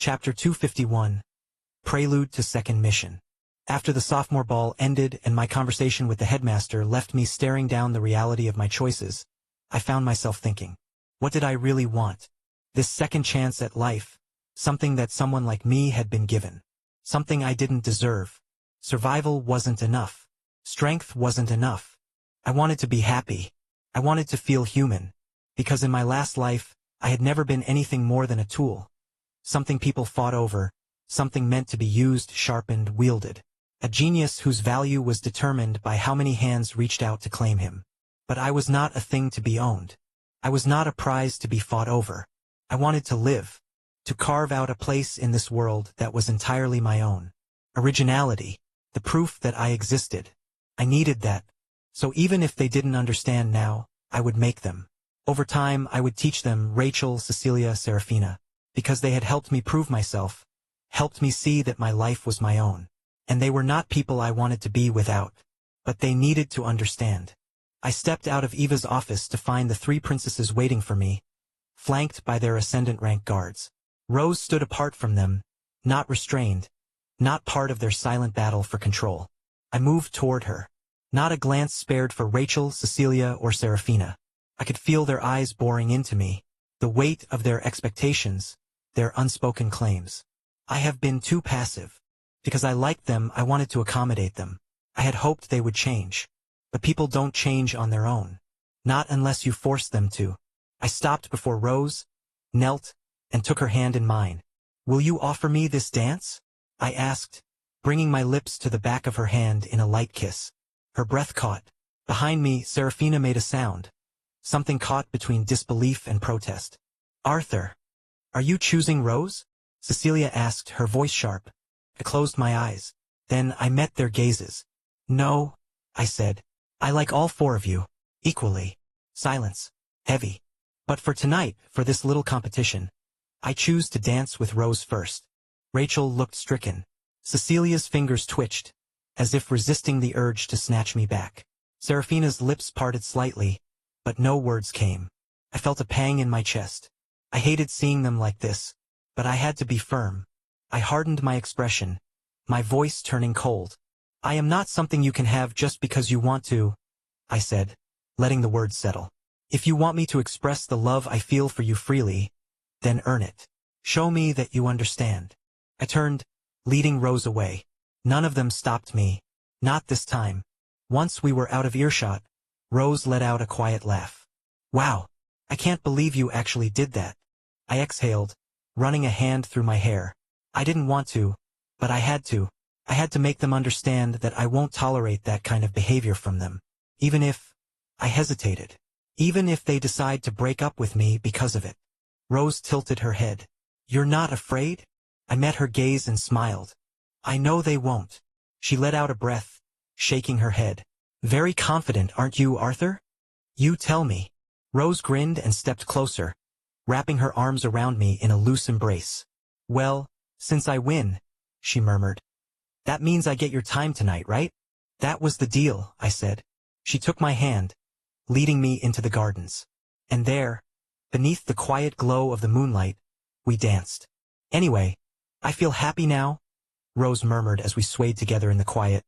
Chapter 251. Prelude to Second Mission. After the sophomore ball ended and my conversation with the headmaster left me staring down the reality of my choices, I found myself thinking, what did I really want? This second chance at life, something that someone like me had been given. Something I didn't deserve. Survival wasn't enough. Strength wasn't enough. I wanted to be happy. I wanted to feel human. Because in my last life, I had never been anything more than a tool. Something people fought over, something meant to be used, sharpened, wielded. A genius whose value was determined by how many hands reached out to claim him. But I was not a thing to be owned. I was not a prize to be fought over. I wanted to live, to carve out a place in this world that was entirely my own. Originality, the proof that I existed. I needed that. So even if they didn't understand now, I would make them. Over time, I would teach them Rachel, Cecilia, Serafina. Because they had helped me prove myself, helped me see that my life was my own. And they were not people I wanted to be without. But they needed to understand. I stepped out of Eva's office to find the three princesses waiting for me, flanked by their ascendant rank guards. Rose stood apart from them, not restrained, not part of their silent battle for control. I moved toward her. Not a glance spared for Rachel, Cecilia, or Serafina. I could feel their eyes boring into me, the weight of their expectations, their unspoken claims. I have been too passive. Because I liked them, I wanted to accommodate them. I had hoped they would change. But people don't change on their own. Not unless you force them to. I stopped before Rose, knelt, and took her hand in mine. Will you offer me this dance? I asked, bringing my lips to the back of her hand in a light kiss. Her breath caught. Behind me, Serafina made a sound. Something caught between disbelief and protest. Arthur. Are you choosing Rose? Cecilia asked, her voice sharp. I closed my eyes. Then I met their gazes. No, I said. I like all four of you. Equally. Silence. Heavy. But for tonight, for this little competition, I choose to dance with Rose first. Rachel looked stricken. Cecilia's fingers twitched, as if resisting the urge to snatch me back. Serafina's lips parted slightly, but no words came. I felt a pang in my chest. I hated seeing them like this, but I had to be firm. I hardened my expression, my voice turning cold. I am not something you can have just because you want to, I said, letting the words settle. If you want me to express the love I feel for you freely, then earn it. Show me that you understand. I turned, leading Rose away. None of them stopped me. Not this time. Once we were out of earshot, Rose let out a quiet laugh. Wow, I can't believe you actually did that. I exhaled, running a hand through my hair. I didn't want to, but I had to. I had to make them understand that I won't tolerate that kind of behavior from them. Even if I hesitated. Even if they decide to break up with me because of it. Rose tilted her head. You're not afraid? I met her gaze and smiled. I know they won't. She let out a breath, shaking her head. Very confident, aren't you, Arthur? You tell me. Rose grinned and stepped closer, wrapping her arms around me in a loose embrace. Well, since I win, she murmured. That means I get your time tonight, right? That was the deal, I said. She took my hand, leading me into the gardens. And there, beneath the quiet glow of the moonlight, we danced. Anyway, I feel happy now, Rose murmured as we swayed together in the quiet,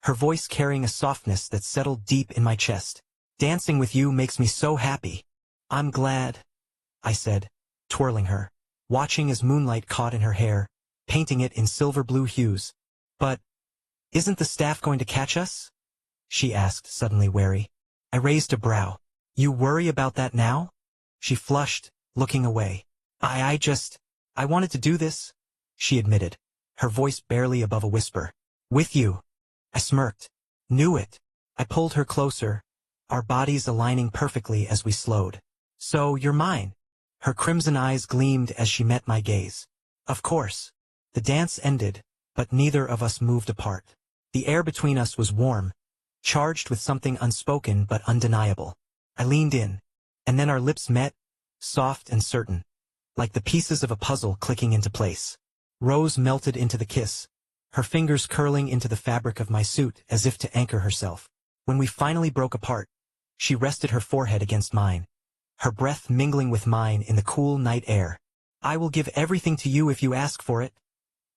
her voice carrying a softness that settled deep in my chest. Dancing with you makes me so happy. I'm glad, I said, twirling her, watching as moonlight caught in her hair, painting it in silver blue hues. But, isn't the staff going to catch us? She asked, suddenly wary. I raised a brow. You worry about that now? She flushed, looking away. I wanted to do this, she admitted, her voice barely above a whisper. With you. I smirked. Knew it. I pulled her closer, our bodies aligning perfectly as we slowed. So, you're mine. Her crimson eyes gleamed as she met my gaze. Of course. The dance ended, but neither of us moved apart. The air between us was warm, charged with something unspoken but undeniable. I leaned in, and then our lips met, soft and certain, like the pieces of a puzzle clicking into place. Rose melted into the kiss, her fingers curling into the fabric of my suit as if to anchor herself. When we finally broke apart, she rested her forehead against mine, her breath mingling with mine in the cool night air. I will give everything to you if you ask for it,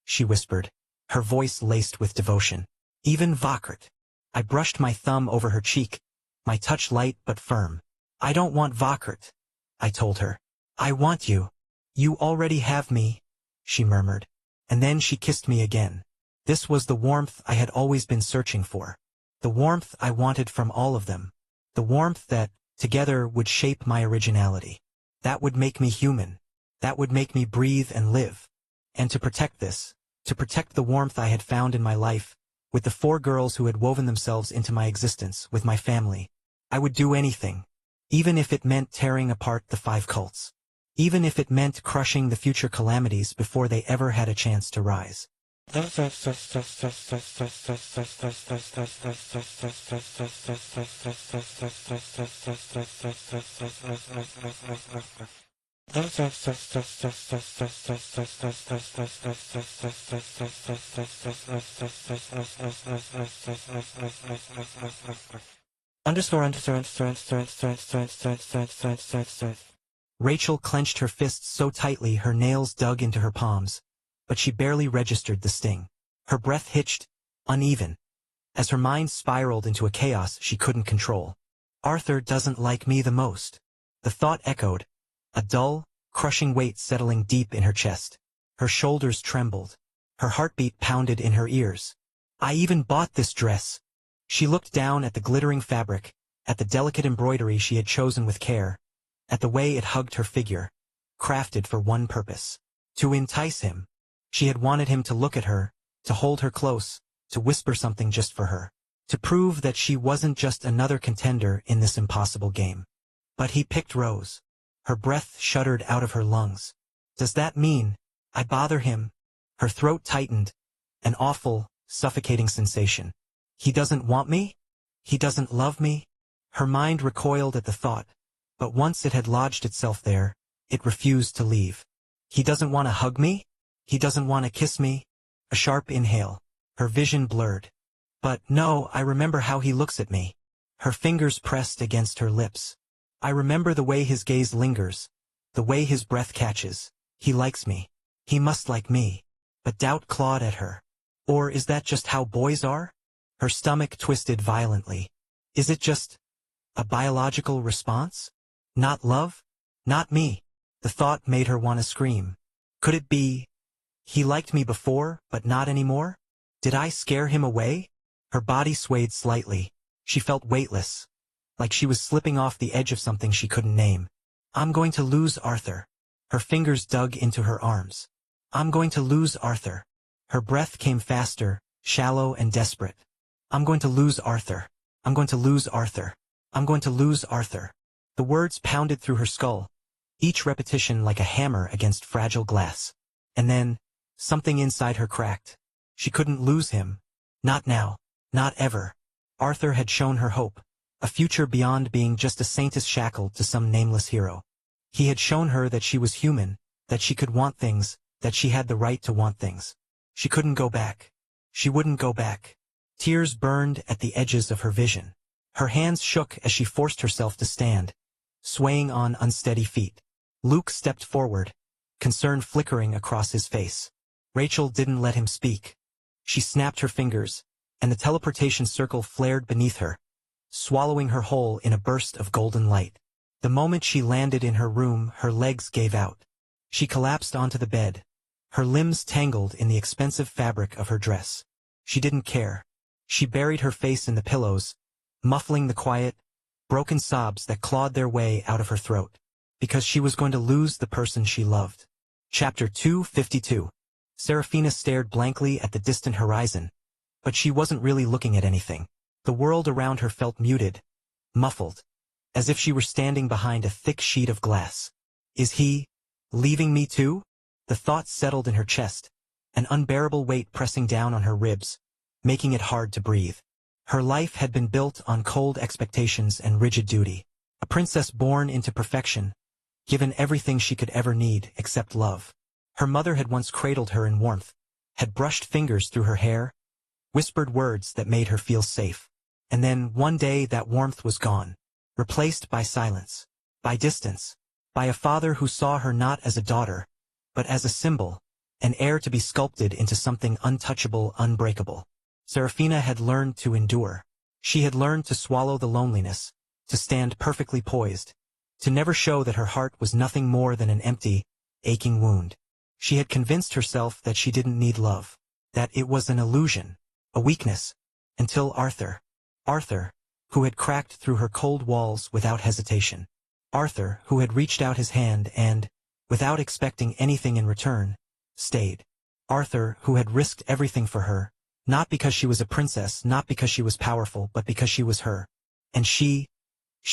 she whispered, her voice laced with devotion. Even Vakert. I brushed my thumb over her cheek, my touch light but firm. I don't want Vakert, I told her. I want you. You already have me, she murmured. And then she kissed me again. This was the warmth I had always been searching for. The warmth I wanted from all of them. The warmth that, together, would shape my originality. That would make me human. That would make me breathe and live. And to protect this, to protect the warmth I had found in my life, with the 4 girls who had woven themselves into my existence, with my family, I would do anything. Even if it meant tearing apart the 5 cults. Even if it meant crushing the future calamities before they ever had a chance to rise. Rachel clenched her fists so tightly her nails dug into her palms, but she barely registered the sting. Her breath hitched, uneven, as her mind spiraled into a chaos she couldn't control. Arthur doesn't like me the most. The thought echoed, a dull, crushing weight settling deep in her chest. Her shoulders trembled. Her heartbeat pounded in her ears. I even bought this dress. She looked down at the glittering fabric, at the delicate embroidery she had chosen with care, at the way it hugged her figure, crafted for one purpose. To entice him. She had wanted him to look at her, to hold her close, to whisper something just for her. To prove that she wasn't just another contender in this impossible game. But he picked Rose. Her breath shuddered out of her lungs. Does that mean I bother him? Her throat tightened, an awful, suffocating sensation. He doesn't want me? He doesn't love me? Her mind recoiled at the thought, but once it had lodged itself there, it refused to leave. He doesn't want to hug me? He doesn't want to kiss me? A sharp inhale. Her vision blurred. But no, I remember how he looks at me. Her fingers pressed against her lips. I remember the way his gaze lingers, the way his breath catches. He likes me. He must like me. But doubt clawed at her. Or is that just how boys are? Her stomach twisted violently. Is it just a biological response? Not love? Not me. The thought made her want to scream. Could it be he liked me before, but not anymore? Did I scare him away? Her body swayed slightly. She felt weightless, like she was slipping off the edge of something she couldn't name. I'm going to lose Arthur. Her fingers dug into her arms. I'm going to lose Arthur. Her breath came faster, shallow and desperate. I'm going to lose Arthur. I'm going to lose Arthur. I'm going to lose Arthur. The words pounded through her skull, each repetition like a hammer against fragile glass. And then, something inside her cracked. She couldn't lose him. Not now. Not ever. Arthur had shown her hope, a future beyond being just a saintess shackled to some nameless hero. He had shown her that she was human, that she could want things, that she had the right to want things. She couldn't go back. She wouldn't go back. Tears burned at the edges of her vision. Her hands shook as she forced herself to stand, swaying on unsteady feet. Luke stepped forward, concern flickering across his face. Rachel didn't let him speak. She snapped her fingers, and the teleportation circle flared beneath her, swallowing her whole in a burst of golden light. The moment she landed in her room, her legs gave out. She collapsed onto the bed, her limbs tangled in the expensive fabric of her dress. She didn't care. She buried her face in the pillows, muffling the quiet, broken sobs that clawed their way out of her throat, because she was going to lose the person she loved. Chapter 252. Serafina stared blankly at the distant horizon, but she wasn't really looking at anything. The world around her felt muted, muffled, as if she were standing behind a thick sheet of glass. Is he leaving me too? The thought settled in her chest, an unbearable weight pressing down on her ribs, making it hard to breathe. Her life had been built on cold expectations and rigid duty. A princess born into perfection, given everything she could ever need except love. Her mother had once cradled her in warmth, had brushed fingers through her hair, whispered words that made her feel safe. And then, one day, that warmth was gone, replaced by silence, by distance, by a father who saw her not as a daughter, but as a symbol, an heir to be sculpted into something untouchable, unbreakable. Serafina had learned to endure. She had learned to swallow the loneliness, to stand perfectly poised, to never show that her heart was nothing more than an empty, aching wound. She had convinced herself that she didn't need love, that it was an illusion, a weakness, until Arthur, who had cracked through her cold walls without hesitation. Arthur, who had reached out his hand and, without expecting anything in return, stayed. Arthur, who had risked everything for her, not because she was a princess, not because she was powerful, but because she was her. And she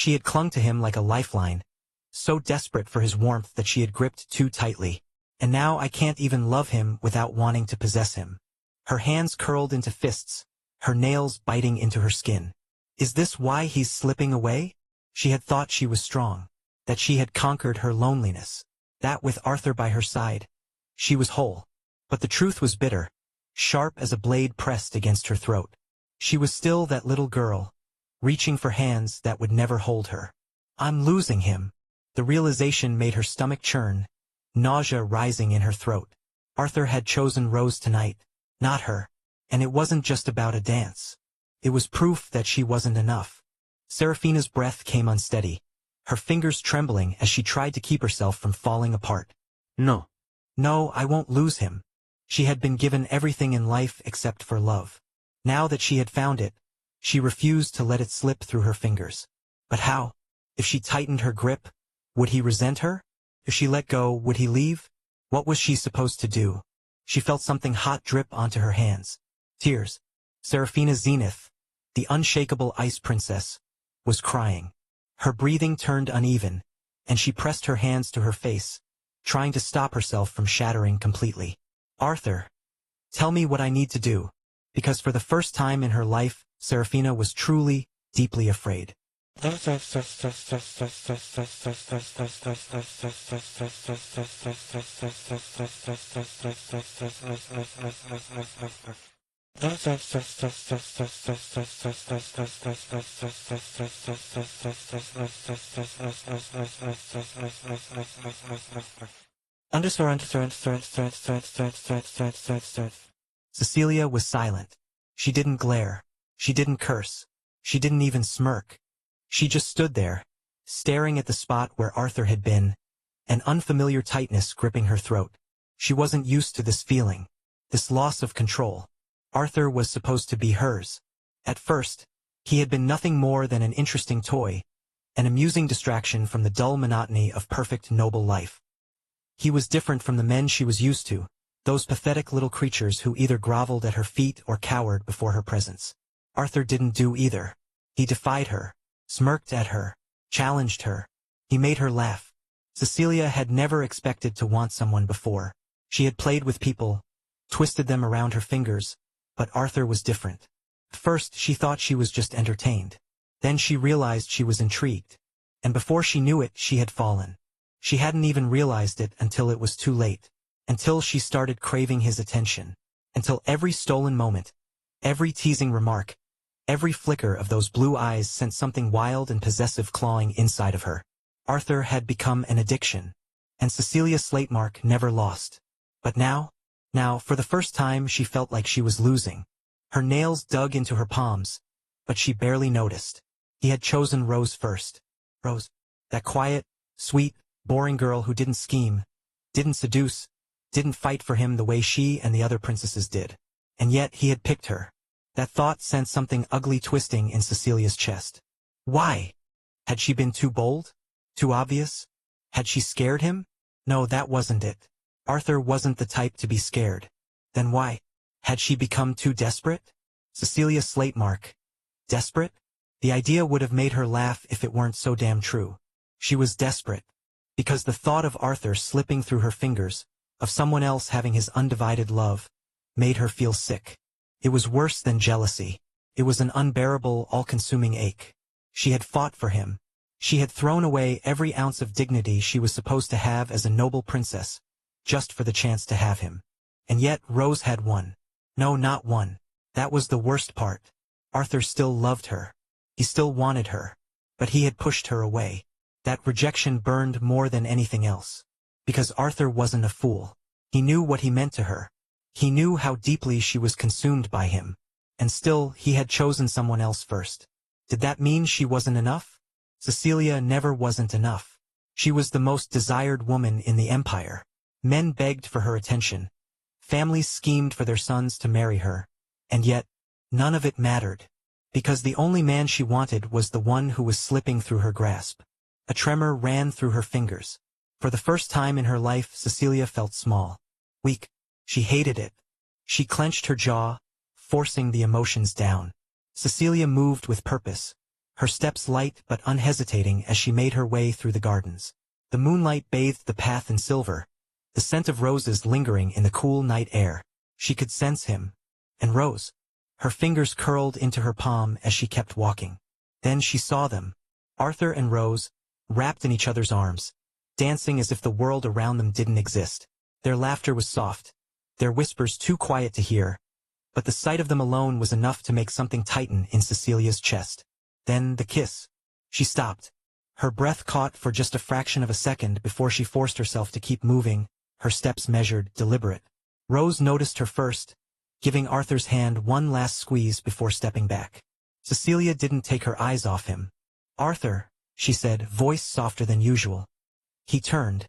had clung to him like a lifeline, so desperate for his warmth that she had gripped too tightly. And now I can't even love him without wanting to possess him. Her hands curled into fists, her nails biting into her skin. Is this why he's slipping away? She had thought she was strong, that she had conquered her loneliness, that with Arthur by her side, she was whole. But the truth was bitter, sharp as a blade pressed against her throat. She was still that little girl, reaching for hands that would never hold her. I'm losing him. The realization made her stomach churn, nausea rising in her throat. Arthur had chosen Rose tonight, not her. And it wasn't just about a dance. It was proof that she wasn't enough. Serafina's breath came unsteady, her fingers trembling as she tried to keep herself from falling apart. No, I won't lose him. She had been given everything in life except for love. Now that she had found it, she refused to let it slip through her fingers. But how? If she tightened her grip, would he resent her? If she let go, would he leave? What was she supposed to do? She felt something hot drip onto her hands. Tears. Serafina Zenith, the unshakable ice princess, was crying. Her breathing turned uneven, and she pressed her hands to her face, trying to stop herself from shattering completely. Arthur, tell me what I need to do, because for the first time in her life, Serafina was truly, deeply afraid. Cecilia was silent. She didn't glare. She didn't curse. She didn't even smirk. She just stood there, staring at the spot where Arthur had been, an unfamiliar tightness gripping her throat. She wasn't used to this feeling, this loss of control. Arthur was supposed to be hers. At first, he had been nothing more than an interesting toy, an amusing distraction from the dull monotony of perfect noble life. He was different from the men she was used to, those pathetic little creatures who either groveled at her feet or cowered before her presence. Arthur didn't do either. He defied her, smirked at her, challenged her. He made her laugh. Cecilia had never expected to want someone before. She had played with people, twisted them around her fingers, but Arthur was different. First, she thought she was just entertained. Then she realized she was intrigued. And before she knew it, she had fallen. She hadn't even realized it until it was too late. Until she started craving his attention. Until every stolen moment, every teasing remark, every flicker of those blue eyes sent something wild and possessive clawing inside of her. Arthur had become an addiction. And Cecilia Slatemark never lost. But now, for the first time, she felt like she was losing. Her nails dug into her palms, but she barely noticed. He had chosen Rose first. Rose, that quiet, sweet, boring girl who didn't scheme, didn't seduce, didn't fight for him the way she and the other princesses did. And yet he had picked her. That thought sent something ugly twisting in Cecilia's chest. Why? Had she been too bold? Too obvious? Had she scared him? No, that wasn't it. Arthur wasn't the type to be scared. Then why? Had she become too desperate? Cecilia Slatemark. Desperate? The idea would have made her laugh if it weren't so damn true. She was desperate. Because the thought of Arthur slipping through her fingers, of someone else having his undivided love, made her feel sick. It was worse than jealousy. It was an unbearable, all-consuming ache. She had fought for him. She had thrown away every ounce of dignity she was supposed to have as a noble princess, just for the chance to have him. And yet Rose had won. No, not won. That was the worst part. Arthur still loved her. He still wanted her. But he had pushed her away. That rejection burned more than anything else. Because Arthur wasn't a fool. He knew what he meant to her. He knew how deeply she was consumed by him. And still, he had chosen someone else first. Did that mean she wasn't enough? Cecilia never wasn't enough. She was the most desired woman in the empire. Men begged for her attention. Families schemed for their sons to marry her. And yet, none of it mattered. Because the only man she wanted was the one who was slipping through her grasp. A tremor ran through her fingers. For the first time in her life, Cecilia felt small. Weak. She hated it. She clenched her jaw, forcing the emotions down. Cecilia moved with purpose, her steps light but unhesitating as she made her way through the gardens. The moonlight bathed the path in silver, the scent of roses lingering in the cool night air. She could sense him. And Rose. Her fingers curled into her palm as she kept walking. Then she saw them. Arthur and Rose, wrapped in each other's arms, dancing as if the world around them didn't exist. Their laughter was soft, their whispers too quiet to hear, but the sight of them alone was enough to make something tighten in Cecilia's chest. Then the kiss. She stopped. Her breath caught for just a fraction of a second before she forced herself to keep moving, her steps measured, deliberate. Rose noticed her first, giving Arthur's hand one last squeeze before stepping back. Cecilia didn't take her eyes off him. "Arthur," she said, voice softer than usual. He turned,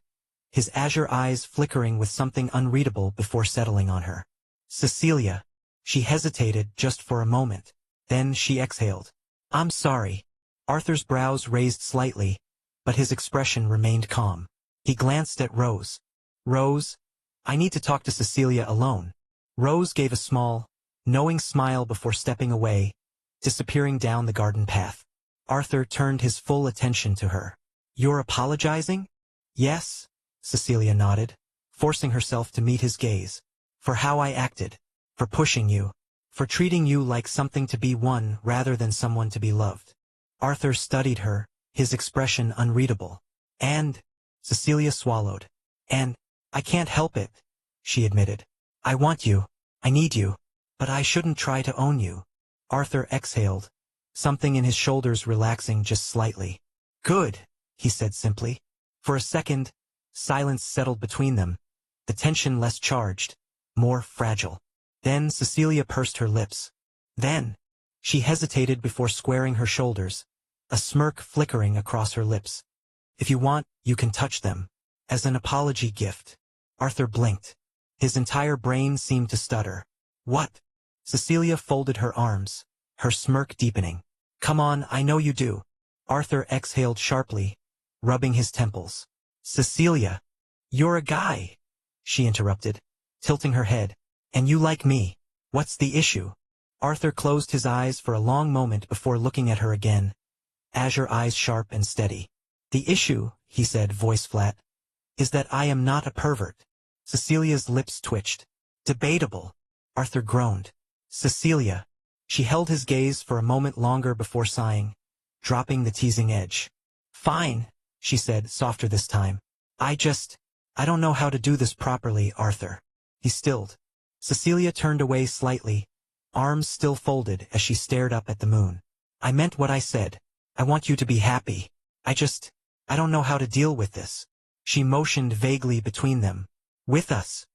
his azure eyes flickering with something unreadable before settling on her. "Cecilia." She hesitated just for a moment. Then she exhaled. "I'm sorry." Arthur's brows raised slightly, but his expression remained calm. He glanced at Rose. "Rose, I need to talk to Cecilia alone." Rose gave a small, knowing smile before stepping away, disappearing down the garden path. Arthur turned his full attention to her. "You're apologizing?" "Yes," Cecilia nodded, forcing herself to meet his gaze. "For how I acted. For pushing you. For treating you like something to be won rather than someone to be loved." Arthur studied her, his expression unreadable. "And," Cecilia swallowed. "And, I can't help it," she admitted. "I want you. I need you. But I shouldn't try to own you." Arthur exhaled, something in his shoulders relaxing just slightly. "Good," he said simply. For a second, silence settled between them, the tension less charged, more fragile. Then Cecilia pursed her lips. Then, she hesitated before squaring her shoulders, a smirk flickering across her lips. "If you want, you can touch them. As an apology gift." Arthur blinked. His entire brain seemed to stutter. "What?" Cecilia folded her arms, her smirk deepening. "Come on, I know you do." Arthur exhaled sharply, rubbing his temples. "Cecilia, you're a guy," she interrupted, tilting her head. "And you like me. What's the issue?" Arthur closed his eyes for a long moment before looking at her again, azure eyes sharp and steady. "The issue," he said, voice flat, "is that I am not a pervert." Cecilia's lips twitched. "Debatable," Arthur groaned. "Cecilia." She held his gaze for a moment longer before sighing, dropping the teasing edge. "Fine," she said, softer this time. I don't know how to do this properly, Arthur." He stilled. Cecilia turned away slightly, arms still folded as she stared up at the moon. "I meant what I said. I want you to be happy. I don't know how to deal with this." She motioned vaguely between them. "With us."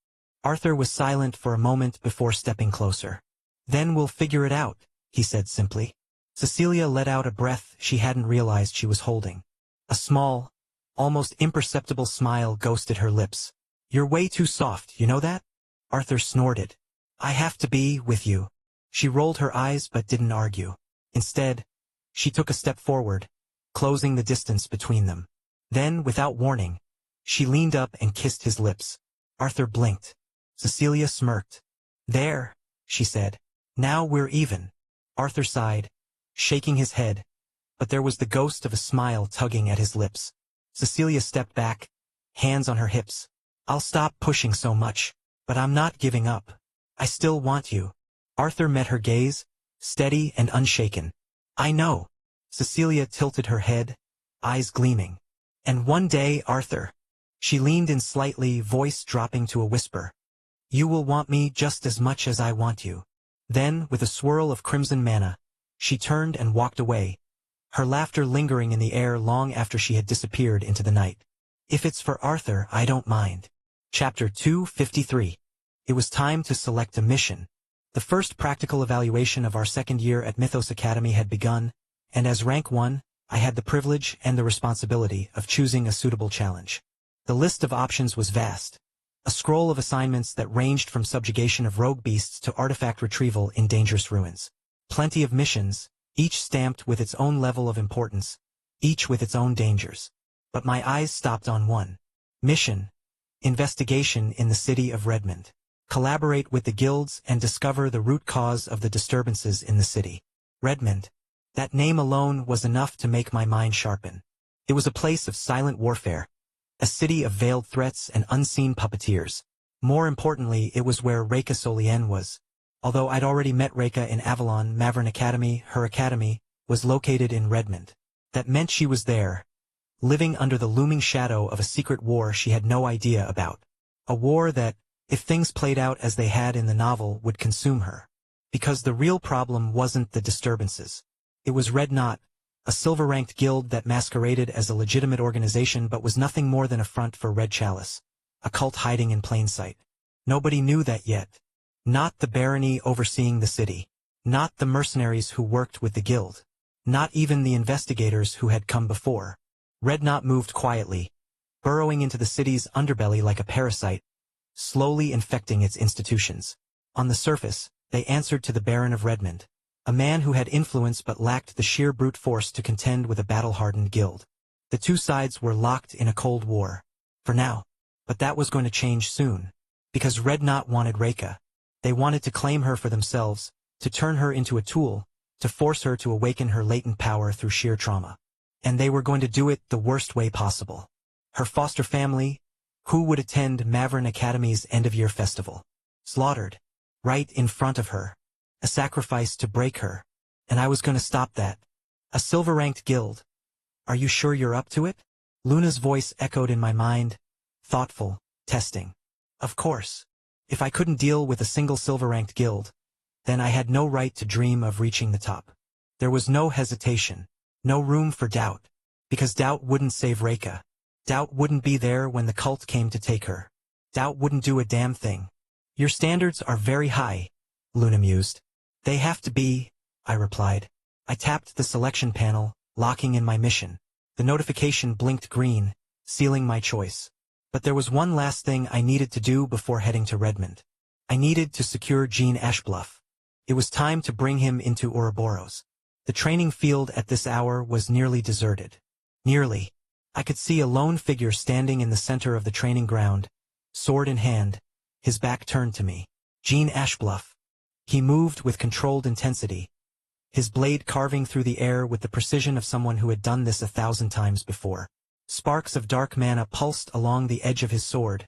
Arthur was silent for a moment before stepping closer. "Then we'll figure it out," he said simply. Cecilia let out a breath she hadn't realized she was holding. A small, almost imperceptible smile ghosted her lips. "You're way too soft, you know that?" Arthur snorted. "I have to be with you." She rolled her eyes but didn't argue. Instead, she took a step forward, closing the distance between them. Then, without warning, she leaned up and kissed his lips. Arthur blinked. Cecilia smirked. "There," she said. "Now we're even." Arthur sighed, shaking his head, but there was the ghost of a smile tugging at his lips. Cecilia stepped back, hands on her hips. "I'll stop pushing so much, but I'm not giving up. I still want you." Arthur met her gaze, steady and unshaken. "I know." Cecilia tilted her head, eyes gleaming. "And one day, Arthur." She leaned in slightly, voice dropping to a whisper. "You will want me just as much as I want you." Then, with a swirl of crimson manna, she turned and walked away, her laughter lingering in the air long after she had disappeared into the night. If it's for Arthur, I don't mind. Chapter 253. It was time to select a mission. The first practical evaluation of our second year at Mythos Academy had begun, and as rank 1, I had the privilege and the responsibility of choosing a suitable challenge. The list of options was vast. A scroll of assignments that ranged from subjugation of rogue beasts to artifact retrieval in dangerous ruins. Plenty of missions, each stamped with its own level of importance, each with its own dangers. But my eyes stopped on one. Mission. Investigation in the city of Redmond. Collaborate with the guilds and discover the root cause of the disturbances in the city. Redmond. That name alone was enough to make my mind sharpen. It was a place of silent warfare, a city of veiled threats and unseen puppeteers. More importantly, it was where Reika Solien was. Although I'd already met Reika in Avalon, Mavern Academy, her academy was located in Redmond. That meant she was there, living under the looming shadow of a secret war she had no idea about. A war that, if things played out as they had in the novel, would consume her. Because the real problem wasn't the disturbances. It was Red Knot, a silver-ranked guild that masqueraded as a legitimate organization but was nothing more than a front for Red Chalice, a cult hiding in plain sight. Nobody knew that yet. Not the barony overseeing the city. Not the mercenaries who worked with the guild. Not even the investigators who had come before. Red Knot moved quietly, burrowing into the city's underbelly like a parasite, slowly infecting its institutions. On the surface, they answered to the Baron of Redmond, a man who had influence but lacked the sheer brute force to contend with a battle-hardened guild. The two sides were locked in a cold war. For now. But that was going to change soon. Because Red Knot wanted Reika. They wanted to claim her for themselves, to turn her into a tool, to force her to awaken her latent power through sheer trauma. And they were going to do it the worst way possible. Her foster family, who would attend Mavern Academy's end-of-year festival. Slaughtered. Right in front of her. A sacrifice to break her. And I was going to stop that. A silver-ranked guild. Are you sure you're up to it? Luna's voice echoed in my mind. Thoughtful, testing. Of course. If I couldn't deal with a single silver-ranked guild, then I had no right to dream of reaching the top. There was no hesitation. No room for doubt. Because doubt wouldn't save Reika. Doubt wouldn't be there when the cult came to take her. Doubt wouldn't do a damn thing. Your standards are very high, Luna mused. They have to be, I replied. I tapped the selection panel, locking in my mission. The notification blinked green, sealing my choice. But there was one last thing I needed to do before heading to Redmond. I needed to secure Jean Ashbluff. It was time to bring him into Ouroboros. The training field at this hour was nearly deserted. Nearly. I could see a lone figure standing in the center of the training ground, sword in hand, his back turned to me. Jean Ashbluff. He moved with controlled intensity, his blade carving through the air with the precision of someone who had done this 1,000 times before. Sparks of dark mana pulsed along the edge of his sword,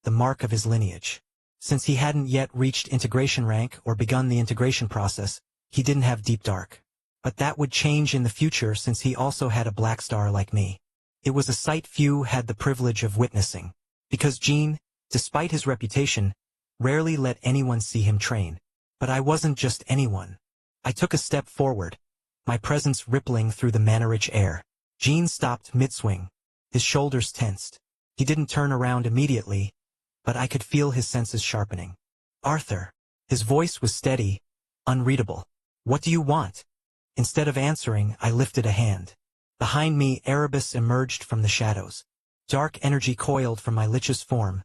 the mark of his lineage. Since he hadn't yet reached integration rank or begun the integration process, he didn't have deep dark. But that would change in the future since he also had a black star like me. It was a sight few had the privilege of witnessing. Because Jean, despite his reputation, rarely let anyone see him train. But I wasn't just anyone. I took a step forward, my presence rippling through the mana-rich air. Jean stopped mid-swing. His shoulders tensed. He didn't turn around immediately, but I could feel his senses sharpening. Arthur. His voice was steady, unreadable. What do you want? Instead of answering, I lifted a hand. Behind me, Erebus emerged from the shadows. Dark energy coiled from my lich's form,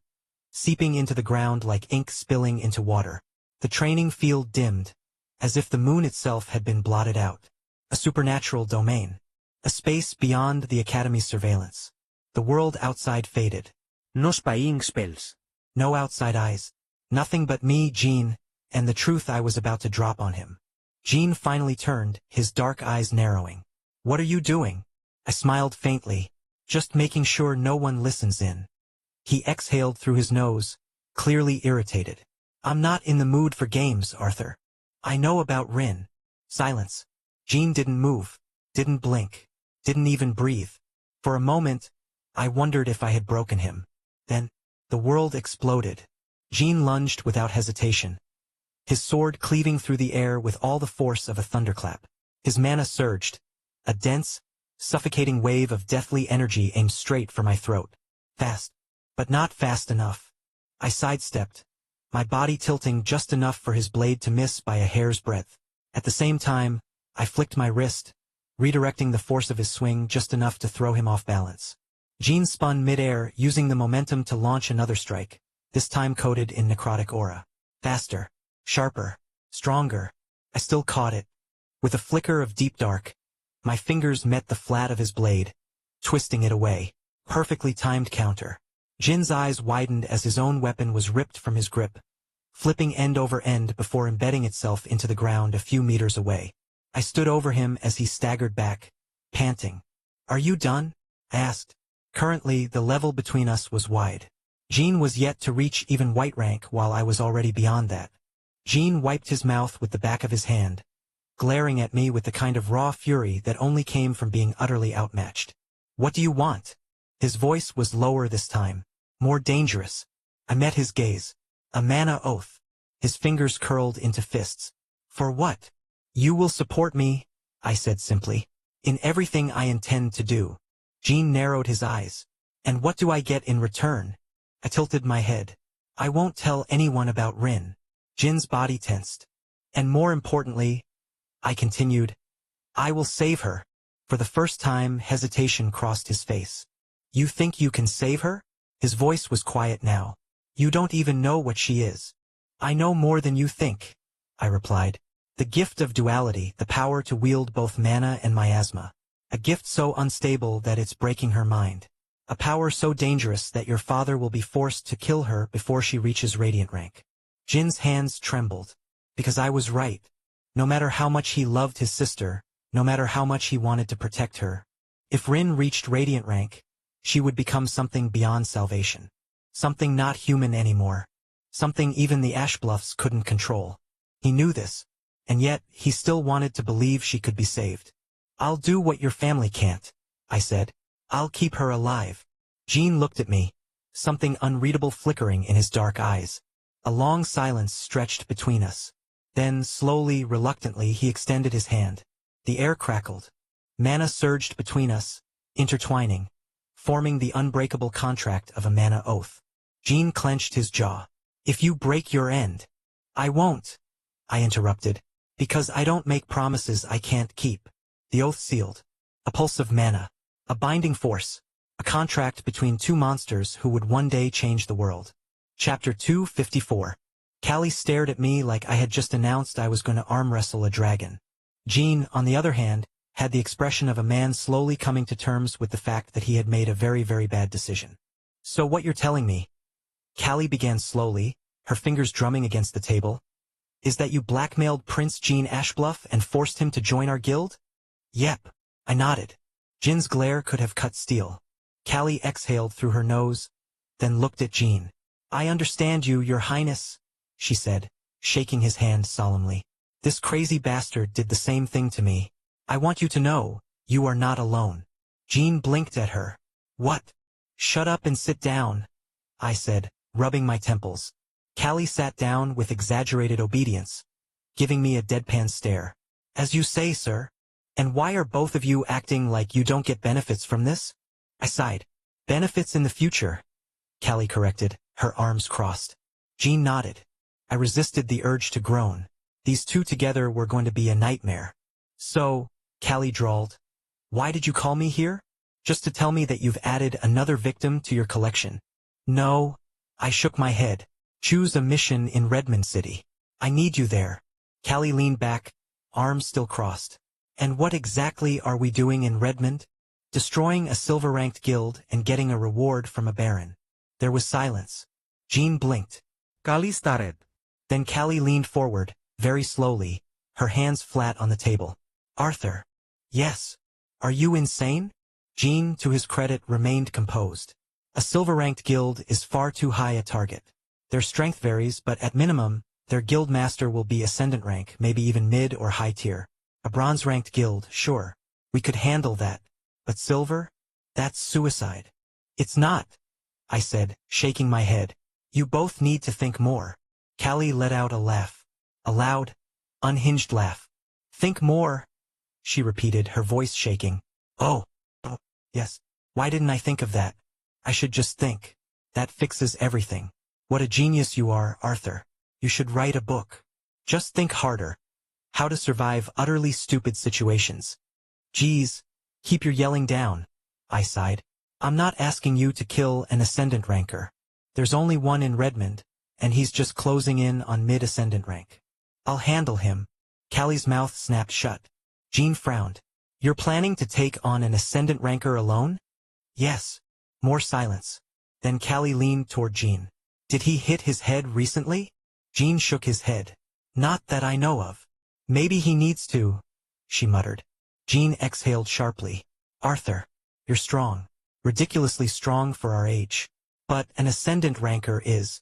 seeping into the ground like ink spilling into water. The training field dimmed, as if the moon itself had been blotted out. A supernatural domain. A space beyond the Academy's surveillance. The world outside faded. No spying spells. No outside eyes. Nothing but me, Jean, and the truth I was about to drop on him. Jean finally turned, his dark eyes narrowing. What are you doing? I smiled faintly, just making sure no one listens in. He exhaled through his nose, clearly irritated. I'm not in the mood for games, Arthur. I know about Rin. Silence. Jean didn't move, didn't blink, didn't even breathe. For a moment, I wondered if I had broken him. Then, the world exploded. Jean lunged without hesitation, his sword cleaving through the air with all the force of a thunderclap. His mana surged, a dense, suffocating wave of deathly energy aimed straight for my throat. Fast. But not fast enough. I sidestepped, my body tilting just enough for his blade to miss by a hair's breadth. At the same time, I flicked my wrist, redirecting the force of his swing just enough to throw him off balance. Jean spun mid-air, using the momentum to launch another strike, this time coated in necrotic aura. Faster, sharper, stronger. I still caught it. With a flicker of deep dark, my fingers met the flat of his blade, twisting it away. Perfectly timed counter. Jin's eyes widened as his own weapon was ripped from his grip, flipping end over end before embedding itself into the ground a few meters away. I stood over him as he staggered back, panting. "Are you done?" I asked. Currently, the level between us was wide. Jean was yet to reach even white rank while I was already beyond that. Jean wiped his mouth with the back of his hand, glaring at me with the kind of raw fury that only came from being utterly outmatched. "What do you want?" His voice was lower this time, more dangerous. I met his gaze. A mana oath. His fingers curled into fists. "For what?" "You will support me," I said simply, "in everything I intend to do." Jean narrowed his eyes. "And what do I get in return?" I tilted my head. "I won't tell anyone about Rin." Jin's body tensed. "And more importantly," I continued, "I will save her." For the first time, hesitation crossed his face. "You think you can save her?" His voice was quiet now. "You don't even know what she is." "I know more than you think," I replied. "The gift of duality, the power to wield both mana and miasma. A gift so unstable that it's breaking her mind. A power so dangerous that your father will be forced to kill her before she reaches radiant rank." Jin's hands trembled. Because I was right. No matter how much he loved his sister, no matter how much he wanted to protect her, if Rin reached radiant rank, she would become something beyond salvation. Something not human anymore. Something even the Ashbluffs couldn't control. He knew this, and yet he still wanted to believe she could be saved. "I'll do what your family can't," I said. "I'll keep her alive." Jean looked at me, something unreadable flickering in his dark eyes. A long silence stretched between us. Then, slowly, reluctantly, he extended his hand. The air crackled. Mana surged between us, intertwining, forming the unbreakable contract of a mana oath. Jean clenched his jaw. "If you break your end." "I won't," I interrupted, "because I don't make promises I can't keep." The oath sealed. A pulse of mana. A binding force. A contract between two monsters who would one day change the world. Chapter 254. Callie stared at me like I had just announced I was going to arm wrestle a dragon. Jean, on the other hand, had the expression of a man slowly coming to terms with the fact that he had made a very, very bad decision. "So what you're telling me," Callie began slowly, her fingers drumming against the table, "is that you blackmailed Prince Jean Ashbluff and forced him to join our guild?" "Yep," I nodded. Jin's glare could have cut steel. Callie exhaled through her nose, then looked at Jean. "I understand you, Your Highness," she said, shaking his hand solemnly. "This crazy bastard did the same thing to me. I want you to know, you are not alone." Jean blinked at her. "What?" "Shut up and sit down," I said, rubbing my temples. Callie sat down with exaggerated obedience, giving me a deadpan stare. "As you say, sir. And why are both of you acting like you don't get benefits from this?" I sighed. "Benefits in the future," Callie corrected, her arms crossed. Jean nodded. I resisted the urge to groan. These two together were going to be a nightmare. "So," Callie drawled, "why did you call me here? Just to tell me that you've added another victim to your collection?" "No," I shook my head. "Choose a mission in Redmond City. I need you there." Callie leaned back, arms still crossed. "And what exactly are we doing in Redmond?" "Destroying a silver-ranked guild and getting a reward from a baron." There was silence. Jean blinked. Callie started. Then Callie leaned forward, very slowly, her hands flat on the table. "Arthur." "Yes. Are you insane?" Jean, to his credit, remained composed. "A silver-ranked guild is far too high a target. Their strength varies, but at minimum, their guild master will be ascendant rank, maybe even mid or high tier. A bronze-ranked guild, sure. We could handle that. But silver? That's suicide." "It's not," I said, shaking my head. "You both need to think more." Callie let out a laugh. A loud, unhinged laugh. "Think more," she repeated, her voice shaking. Oh, yes. Why didn't I think of that?" I should just think. That fixes everything. What a genius you are, Arthur. You should write a book. Just think harder. How to survive utterly stupid situations. Geez, keep your yelling down. I sighed. I'm not asking you to kill an ascendant ranker. There's only one in Redmond, and he's just closing in on mid-ascendant rank. I'll handle him. Callie's mouth snapped shut. Jean frowned. You're planning to take on an ascendant ranker alone? Yes. More silence. Then Callie leaned toward Jean. Did he hit his head recently? Jean shook his head. Not that I know of. Maybe he needs to, she muttered. Jean exhaled sharply. Arthur, you're strong. Ridiculously strong for our age. But an ascendant ranker is.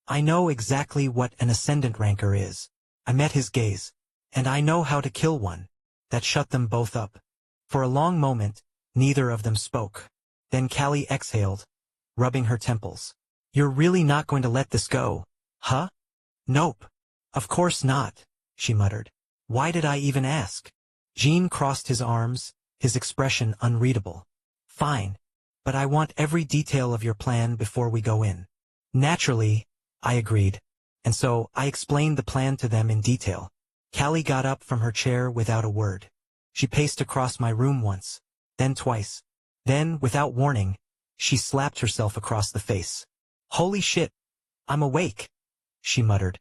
I know exactly what an ascendant ranker is. I met his gaze. And I know how to kill one. That shut them both up. For a long moment, neither of them spoke. Then Callie exhaled, rubbing her temples. You're really not going to let this go, huh? Nope. Of course not, she muttered. Why did I even ask? Jean crossed his arms, his expression unreadable. Fine. But I want every detail of your plan before we go in. Naturally, I agreed. And so, I explained the plan to them in detail. Callie got up from her chair without a word. She paced across my room once, then twice. Then, without warning, she slapped herself across the face. Holy shit! I'm awake! She muttered,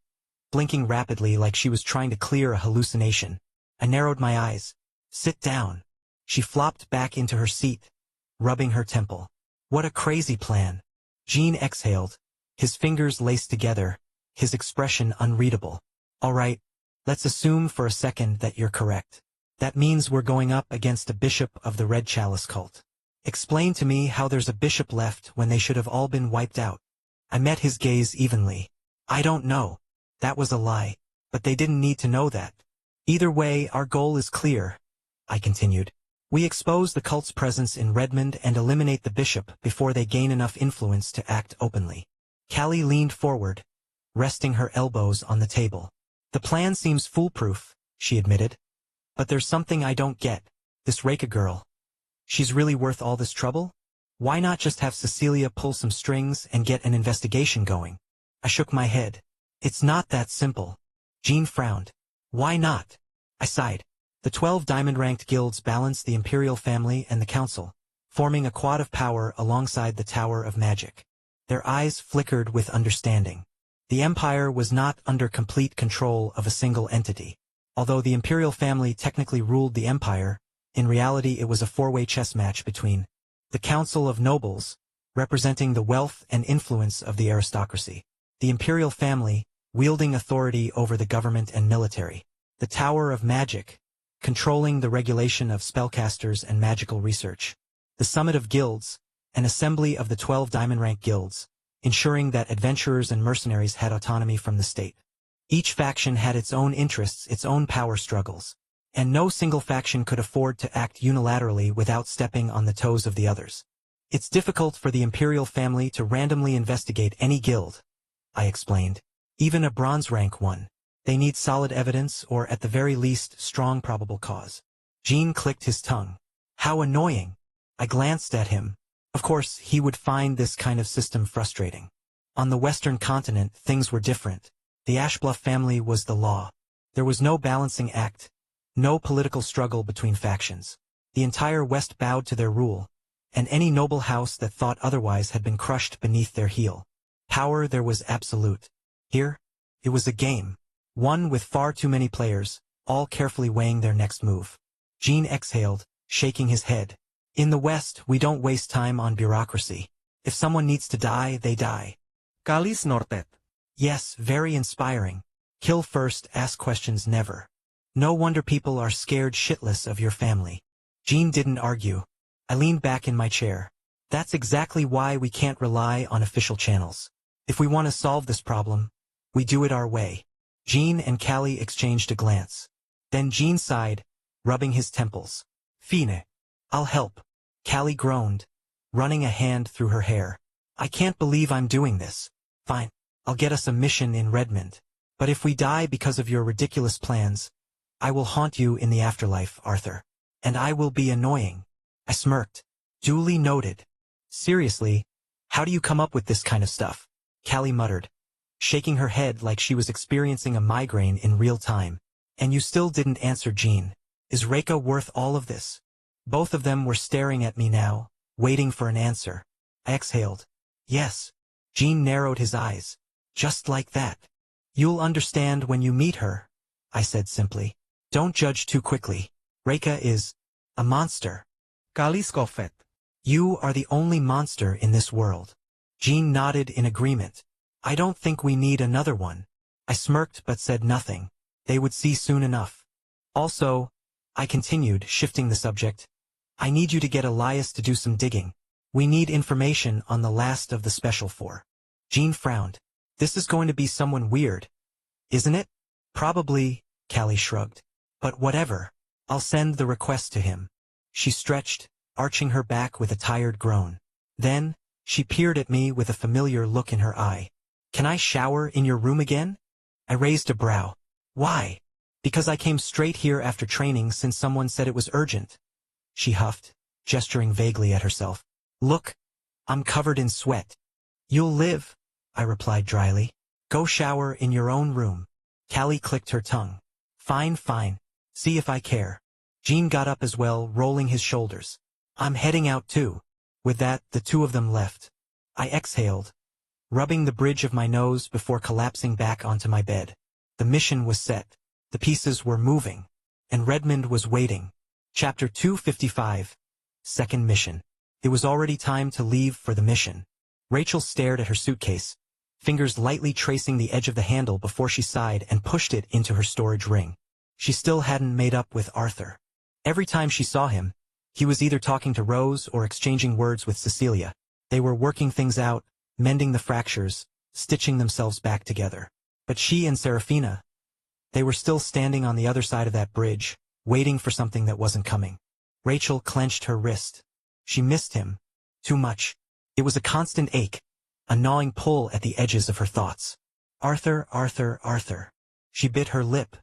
blinking rapidly like she was trying to clear a hallucination. I narrowed my eyes. Sit down. She flopped back into her seat, rubbing her temple. What a crazy plan. Jean exhaled, his fingers laced together, his expression unreadable. All right, let's assume for a second that you're correct. That means we're going up against a bishop of the Red Chalice cult. Explain to me how there's a bishop left when they should have all been wiped out. I met his gaze evenly. I don't know. That was a lie. But they didn't need to know that. Either way, our goal is clear, I continued. We expose the cult's presence in Redmond and eliminate the bishop before they gain enough influence to act openly. Callie leaned forward, resting her elbows on the table. The plan seems foolproof, she admitted. But there's something I don't get. This Reka girl. She's really worth all this trouble? Why not just have Cecilia pull some strings and get an investigation going? I shook my head. It's not that simple. Jean frowned. Why not? I sighed. The 12 diamond-ranked guilds balance the Imperial family and the Council, forming a quad of power alongside the Tower of Magic. Their eyes flickered with understanding. The Empire was not under complete control of a single entity. Although the Imperial family technically ruled the Empire, in reality it was a four-way chess match between the Council of Nobles, representing the wealth and influence of the aristocracy, the Imperial family, wielding authority over the government and military, the Tower of Magic, controlling the regulation of spellcasters and magical research, the Summit of Guilds, an assembly of the 12 diamond-rank guilds, ensuring that adventurers and mercenaries had autonomy from the state. Each faction had its own interests, its own power struggles, and no single faction could afford to act unilaterally without stepping on the toes of the others. It's difficult for the Imperial family to randomly investigate any guild, I explained, even a bronze-rank one. They need solid evidence or, at the very least, strong probable cause. Jean clicked his tongue. How annoying. I glanced at him. Of course, he would find this kind of system frustrating. On the Western continent, things were different. The Ashbluff family was the law. There was no balancing act, no political struggle between factions. The entire West bowed to their rule, and any noble house that thought otherwise had been crushed beneath their heel. Power there was absolute. Here, it was a game. One with far too many players, all carefully weighing their next move. Jean exhaled, shaking his head. In the West, we don't waste time on bureaucracy. If someone needs to die, they die. Callie snorted. Yes, very inspiring. Kill first, ask questions never. No wonder people are scared shitless of your family. Jean didn't argue. I leaned back in my chair. That's exactly why we can't rely on official channels. If we want to solve this problem, we do it our way. Jean and Callie exchanged a glance. Then Jean sighed, rubbing his temples. Fine. I'll help. Callie groaned, running a hand through her hair. I can't believe I'm doing this. Fine. I'll get us a mission in Redmond. But if we die because of your ridiculous plans, I will haunt you in the afterlife, Arthur. And I will be annoying. I smirked. Duly noted. Seriously, How do you come up with this kind of stuff? Callie muttered, shaking her head like she was experiencing a migraine in real time. And you still didn't answer Jean. Is Reika worth all of this? Both of them were staring at me now, waiting for an answer. I exhaled. Yes. Jean narrowed his eyes. Just like that. You'll understand when you meet her, I said simply. Don't judge too quickly. Reika is a monster. Callie scoffed. You are the only monster in this world. Jean nodded in agreement. I don't think we need another one. I smirked but said nothing. They would see soon enough. Also, I continued, shifting the subject. I need you to get Elias to do some digging. We need information on the last of the Special Four. Jean frowned. This is going to be someone weird, isn't it? Probably, Callie shrugged. But whatever. I'll send the request to him. She stretched, arching her back with a tired groan. Then, she peered at me with a familiar look in her eye. Can I shower in your room again? I raised a brow. Why? Because I came straight here after training since someone said it was urgent. She huffed, gesturing vaguely at herself. Look, I'm covered in sweat. You'll live, I replied dryly. Go shower in your own room. Callie clicked her tongue. Fine, fine. See if I care. Jean got up as well, rolling his shoulders. I'm heading out too. With that, the two of them left. I exhaled, rubbing the bridge of my nose before collapsing back onto my bed. The mission was set. The pieces were moving. And Redmond was waiting. Chapter 255. Second Mission. It was already time to leave for the mission. Rachel stared at her suitcase, fingers lightly tracing the edge of the handle before she sighed and pushed it into her storage ring. She still hadn't made up with Arthur. Every time she saw him, he was either talking to Rose or exchanging words with Cecilia. They were working things out, mending the fractures, stitching themselves back together. But she and Serafina, they were still standing on the other side of that bridge, waiting for something that wasn't coming. Rachel clenched her wrist. She missed him. Too much. It was a constant ache, a gnawing pull at the edges of her thoughts. Arthur, Arthur, Arthur. She bit her lip.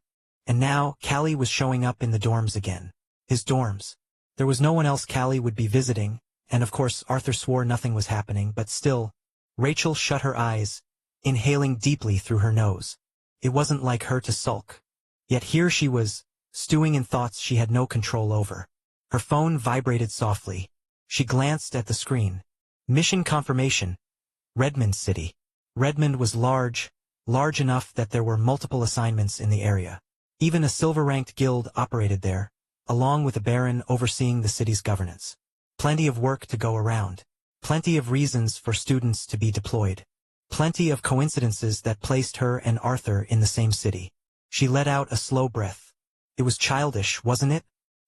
And now, Callie was showing up in the dorms again. His dorms. There was no one else Callie would be visiting, and of course Arthur swore nothing was happening, but still, Rachel shut her eyes, inhaling deeply through her nose. It wasn't like her to sulk. Yet here she was, stewing in thoughts she had no control over. Her phone vibrated softly. She glanced at the screen. Mission confirmation. Redmond City. Redmond was large enough that there were multiple assignments in the area. Even a silver-ranked guild operated there, along with a baron overseeing the city's governance. Plenty of work to go around. Plenty of reasons for students to be deployed. Plenty of coincidences that placed her and Arthur in the same city. She let out a slow breath. It was childish, wasn't it?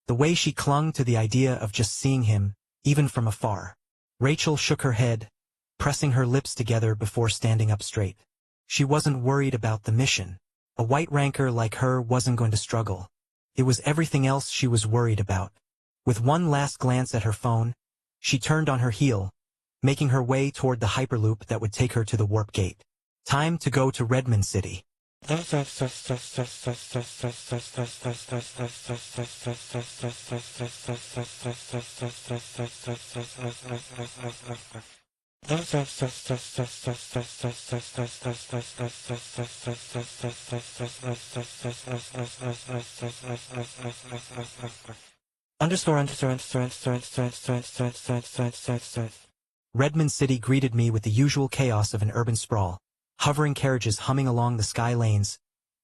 The way she clung to the idea of just seeing him, even from afar. Rachel shook her head, pressing her lips together before standing up straight. She wasn't worried about the mission. A white ranker like her wasn't going to struggle. It was everything else she was worried about. With one last glance at her phone, she turned on her heel, making her way toward the hyperloop that would take her to the warp gate. Time to go to Redmond City. Redmond City greeted me with the usual chaos of an urban sprawl. Hovering carriages humming along the sky lanes,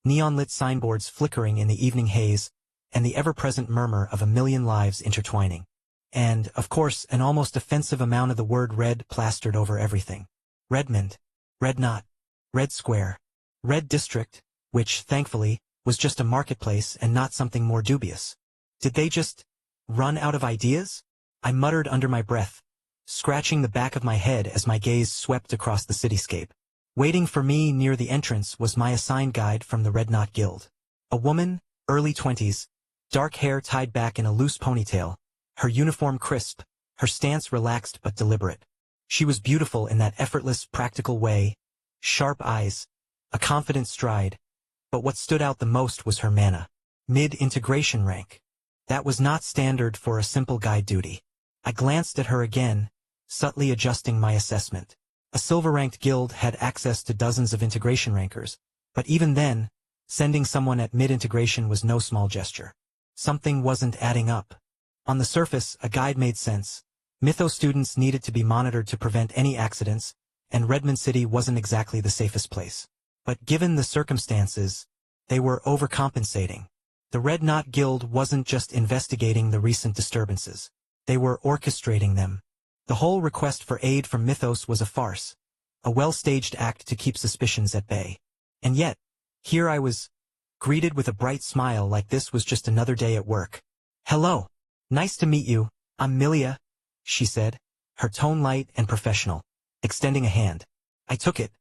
neon-lit signboards flickering in the evening haze, and the ever-present murmur of a million lives intertwining. And, of course, an almost offensive amount of the word red plastered over everything. Redmond. Red Knot. Red Square. Red District, which, thankfully, was just a marketplace and not something more dubious. Did they just run out of ideas? I muttered under my breath, scratching the back of my head as my gaze swept across the cityscape. Waiting for me near the entrance was my assigned guide from the Red Knot Guild. A woman, early 20s, dark hair tied back in a loose ponytail, her uniform crisp, her stance relaxed but deliberate. She was beautiful in that effortless, practical way, sharp eyes, a confident stride, but what stood out the most was her mana. Mid-integration rank. That was not standard for a simple guide duty. I glanced at her again, subtly adjusting my assessment. A silver-ranked guild had access to dozens of integration rankers, but even then, sending someone at mid-integration was no small gesture. Something wasn't adding up. On the surface, a guide made sense. Mythos students needed to be monitored to prevent any accidents, and Redmond City wasn't exactly the safest place. But given the circumstances, they were overcompensating. The Red Knot Guild wasn't just investigating the recent disturbances. They were orchestrating them. The whole request for aid from Mythos was a farce, a well-staged act to keep suspicions at bay. And yet, here I was, greeted with a bright smile like this was just another day at work. "Hello. Nice to meet you. I'm Milia," she said, her tone light and professional, extending a hand. I took it,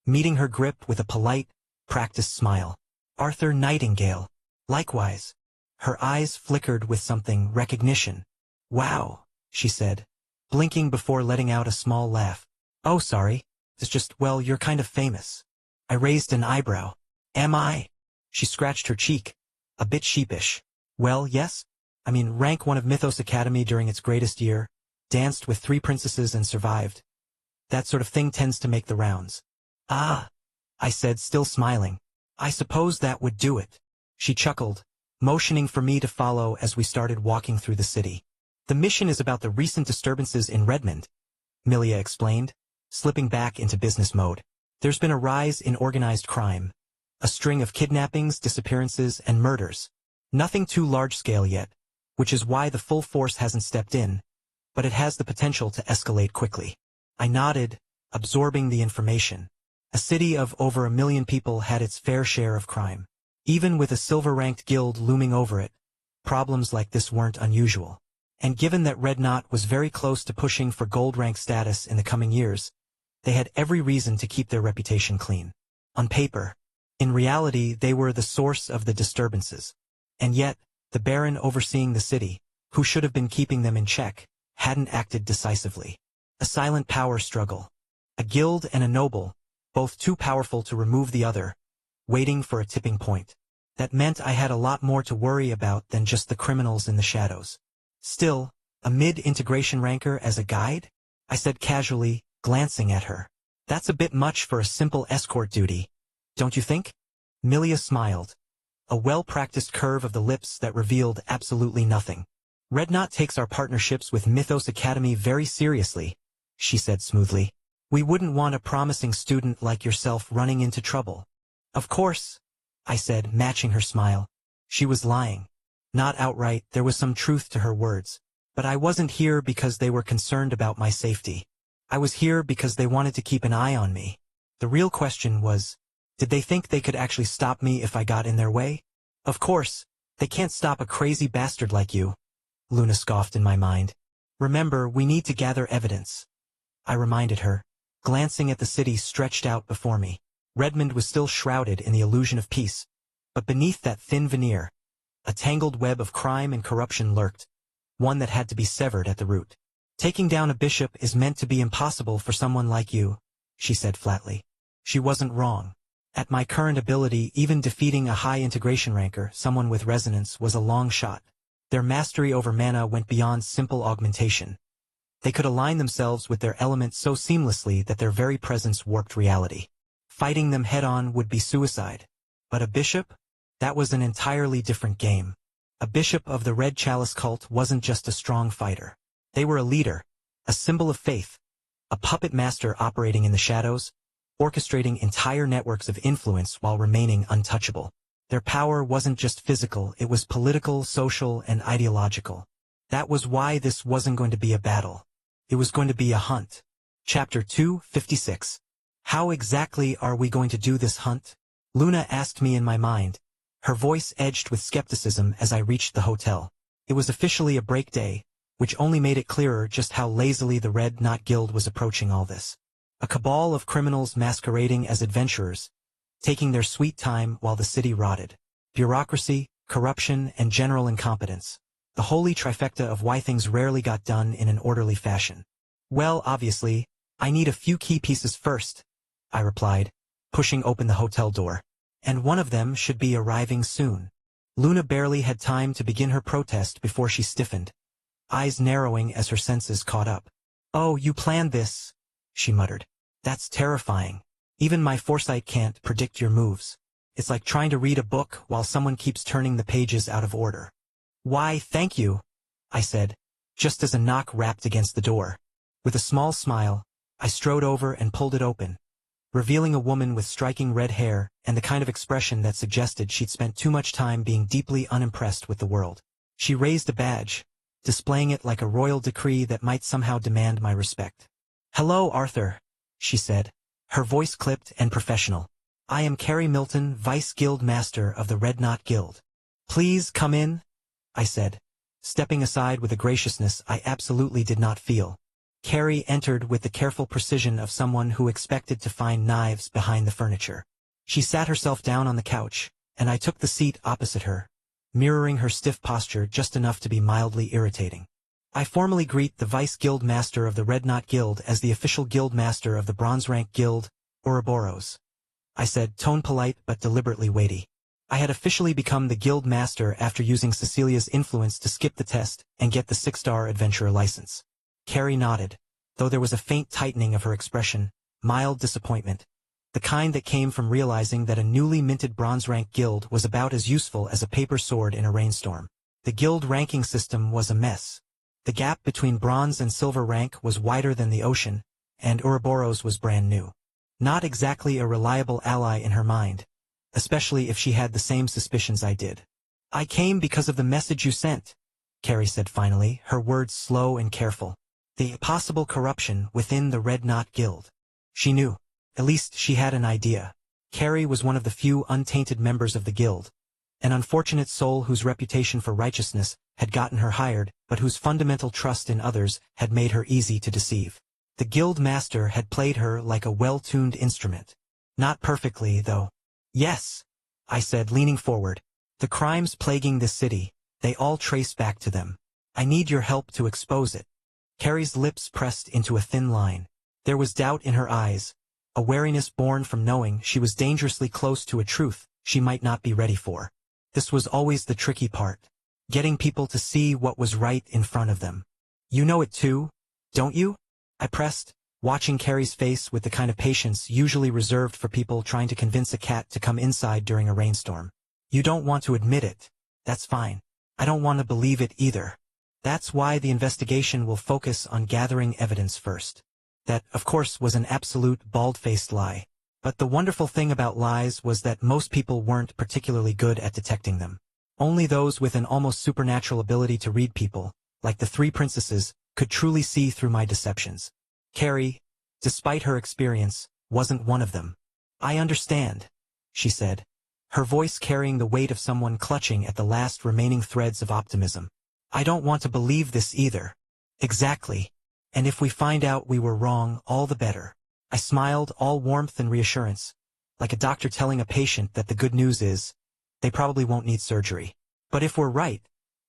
meeting her grip with a polite, practiced smile. "Arthur Nightingale." Likewise. Her eyes flickered with something, recognition. "Wow," she said, blinking before letting out a small laugh. "Oh, sorry. It's just, well, you're kind of famous." I raised an eyebrow. "Am I?" She scratched her cheek, a bit sheepish. "Well, yes. I mean, rank 1 of Mythos Academy during its greatest year, danced with 3 princesses and survived. That sort of thing tends to make the rounds." "Ah," I said, still smiling. "I suppose that would do it." She chuckled, motioning for me to follow as we started walking through the city. "The mission is about the recent disturbances in Redmond," Milia explained, slipping back into business mode. "There's been a rise in organized crime. A string of kidnappings, disappearances, and murders. Nothing too large-scale yet, which is why the full force hasn't stepped in, but it has the potential to escalate quickly." I nodded, absorbing the information. A city of over 1 million people had its fair share of crime. Even with a silver-ranked guild looming over it, problems like this weren't unusual. And given that Red Knot was very close to pushing for gold rank status in the coming years, they had every reason to keep their reputation clean. On paper. In reality, they were the source of the disturbances. And yet, the Baron overseeing the city, who should have been keeping them in check, hadn't acted decisively. A silent power struggle. A guild and a noble, both too powerful to remove the other, waiting for a tipping point. That meant I had a lot more to worry about than just the criminals in the shadows. "Still, a mid-integration ranker as a guide?" I said casually, glancing at her. "That's a bit much for a simple escort duty, don't you think?" Milia smiled, a well-practiced curve of the lips that revealed absolutely nothing. "Red Knot takes our partnerships with Mythos Academy very seriously," she said smoothly. "We wouldn't want a promising student like yourself running into trouble." "Of course," I said, matching her smile. She was lying. Not outright, there was some truth to her words. But I wasn't here because they were concerned about my safety. I was here because they wanted to keep an eye on me. The real question was, did they think they could actually stop me if I got in their way? "Of course, they can't stop a crazy bastard like you," Luna scoffed in my mind. "Remember, we need to gather evidence," I reminded her, glancing at the city stretched out before me. Redmond was still shrouded in the illusion of peace, but beneath that thin veneer, a tangled web of crime and corruption lurked, one that had to be severed at the root. "Taking down a bishop is meant to be impossible for someone like you," she said flatly. She wasn't wrong. At my current ability, even defeating a high integration ranker, someone with resonance, was a long shot. Their mastery over mana went beyond simple augmentation. They could align themselves with their element so seamlessly that their very presence warped reality. Fighting them head-on would be suicide. But a bishop? That was an entirely different game. A bishop of the Red Chalice cult wasn't just a strong fighter. They were a leader, a symbol of faith, a puppet master operating in the shadows, orchestrating entire networks of influence while remaining untouchable. Their power wasn't just physical, it was political, social, and ideological. That was why this wasn't going to be a battle. It was going to be a hunt. Chapter 256. How exactly are we going to do this hunt? Luna asked me in my mind, her voice edged with skepticism as I reached the hotel. It was officially a break day, which only made it clearer just how lazily the Red Knot Guild was approaching all this. A cabal of criminals masquerading as adventurers, taking their sweet time while the city rotted. Bureaucracy, corruption, and general incompetence. The holy trifecta of why things rarely got done in an orderly fashion. "Well, obviously, I need a few key pieces first," I replied, pushing open the hotel door. "And one of them should be arriving soon." Luna barely had time to begin her protest before she stiffened, eyes narrowing as her senses caught up. "Oh, you planned this," she muttered. "That's terrifying. Even my foresight can't predict your moves. It's like trying to read a book while someone keeps turning the pages out of order." "Why, thank you," I said, just as a knock rapped against the door. With a small smile, I strode over and pulled it open, revealing a woman with striking red hair and the kind of expression that suggested she'd spent too much time being deeply unimpressed with the world. She raised a badge, displaying it like a royal decree that might somehow demand my respect. "Hello, Arthur," she said, her voice clipped and professional. "I am Carrie Milton, Vice Guild Master of the Red Knot Guild." "Please come in," I said, stepping aside with a graciousness I absolutely did not feel. Carrie entered with the careful precision of someone who expected to find knives behind the furniture. She sat herself down on the couch, and I took the seat opposite her, mirroring her stiff posture just enough to be mildly irritating. "I formally greet the Vice Guild Master of the Red Knot Guild as the official Guild Master of the Bronze Rank Guild, Ouroboros," I said, tone polite but deliberately weighty. I had officially become the Guild Master after using Cecilia's influence to skip the test and get the 6-star adventurer license. Carrie nodded, though there was a faint tightening of her expression, mild disappointment, the kind that came from realizing that a newly minted bronze rank guild was about as useful as a paper sword in a rainstorm. The guild ranking system was a mess. The gap between bronze and silver rank was wider than the ocean, and Ouroboros was brand new. Not exactly a reliable ally in her mind, especially if she had the same suspicions I did. "I came because of the message you sent," Carrie said finally, her words slow and careful. "The possible corruption within the Red Knot Guild." She knew. At least she had an idea. Carrie was one of the few untainted members of the guild, an unfortunate soul whose reputation for righteousness had gotten her hired, but whose fundamental trust in others had made her easy to deceive. The guild master had played her like a well-tuned instrument. Not perfectly, though. "Yes," I said, leaning forward. "The crimes plaguing this city, they all trace back to them. I need your help to expose it." Carrie's lips pressed into a thin line. There was doubt in her eyes, a wariness born from knowing she was dangerously close to a truth she might not be ready for. This was always the tricky part, getting people to see what was right in front of them. "You know it too, don't you?" I pressed, watching Carrie's face with the kind of patience usually reserved for people trying to convince a cat to come inside during a rainstorm. "You don't want to admit it. That's fine. I don't want to believe it either. That's why the investigation will focus on gathering evidence first." That, of course, was an absolute bald-faced lie. But the wonderful thing about lies was that most people weren't particularly good at detecting them. Only those with an almost supernatural ability to read people, like the three princesses, could truly see through my deceptions. Carrie, despite her experience, wasn't one of them. "I understand," she said, her voice carrying the weight of someone clutching at the last remaining threads of optimism. "I don't want to believe this either." "Exactly. And if we find out we were wrong, all the better." I smiled, all warmth and reassurance, like a doctor telling a patient that the good news is, they probably won't need surgery. "But if we're right,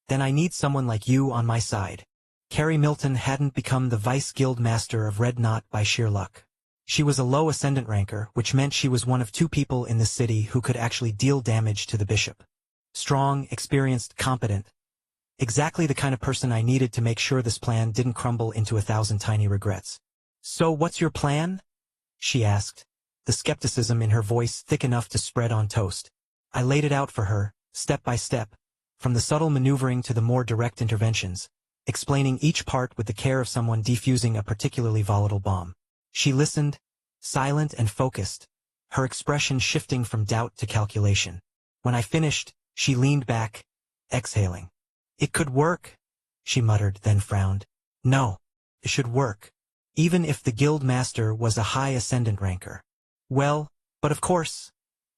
then I need someone like you on my side." Carrie Milton hadn't become the Vice Guild Master of Red Knot by sheer luck. She was a low ascendant ranker, which meant she was one of 2 people in the city who could actually deal damage to the bishop. Strong, experienced, competent. Exactly the kind of person I needed to make sure this plan didn't crumble into 1,000 tiny regrets. "So what's your plan?" she asked, the skepticism in her voice thick enough to spread on toast. I laid it out for her, step by step, from the subtle maneuvering to the more direct interventions, explaining each part with the care of someone defusing a particularly volatile bomb. She listened, silent and focused, her expression shifting from doubt to calculation. When I finished, she leaned back, exhaling. "It could work," she muttered, then frowned. "No, it should work. Even if the guild master was a high ascendant ranker." "Well, but of course,"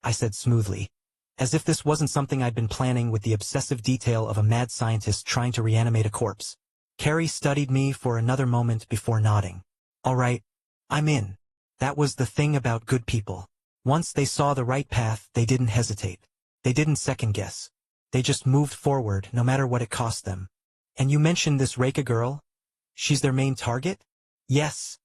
I said smoothly, as if this wasn't something I'd been planning with the obsessive detail of a mad scientist trying to reanimate a corpse. Carrie studied me for another moment before nodding. "All right, I'm in." That was the thing about good people. Once they saw the right path, they didn't hesitate. They didn't second-guess. They just moved forward, no matter what it cost them. "And you mentioned this Reika girl? She's their main target?" "Yes."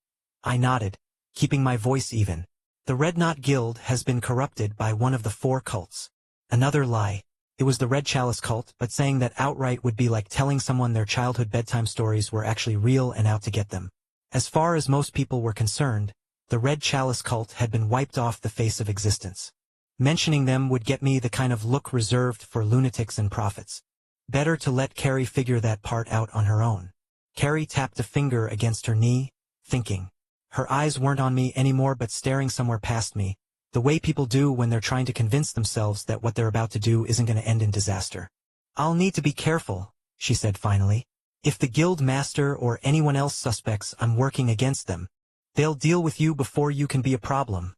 I nodded, keeping my voice even. "The Red Knot Guild has been corrupted by one of the 4 cults." Another lie. It was the Red Chalice cult, but saying that outright would be like telling someone their childhood bedtime stories were actually real and out to get them. As far as most people were concerned, the Red Chalice cult had been wiped off the face of existence. Mentioning them would get me the kind of look reserved for lunatics and prophets. Better to let Carrie figure that part out on her own. Carrie tapped a finger against her knee, thinking. Her eyes weren't on me anymore but staring somewhere past me, the way people do when they're trying to convince themselves that what they're about to do isn't going to end in disaster. I'll need to be careful, she said finally. If the guild master or anyone else suspects I'm working against them, they'll deal with you before you can be a problem.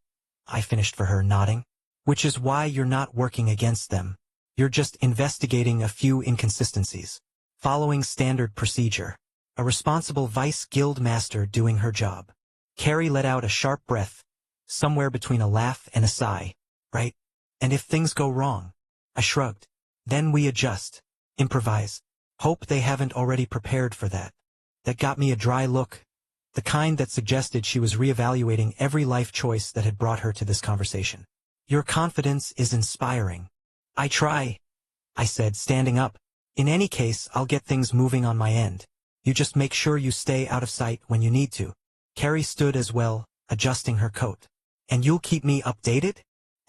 I finished for her, nodding. Which is why you're not working against them. You're just investigating a few inconsistencies. Following standard procedure. A responsible vice guild master doing her job. Carrie let out a sharp breath, somewhere between a laugh and a sigh. Right? And if things go wrong? I shrugged. Then we adjust. Improvise. Hope they haven't already prepared for that. That got me a dry look. The kind that suggested she was reevaluating every life choice that had brought her to this conversation. Your confidence is inspiring. I try, I said, standing up. In any case, I'll get things moving on my end. You just make sure you stay out of sight when you need to. Carrie stood as well, adjusting her coat. And you'll keep me updated?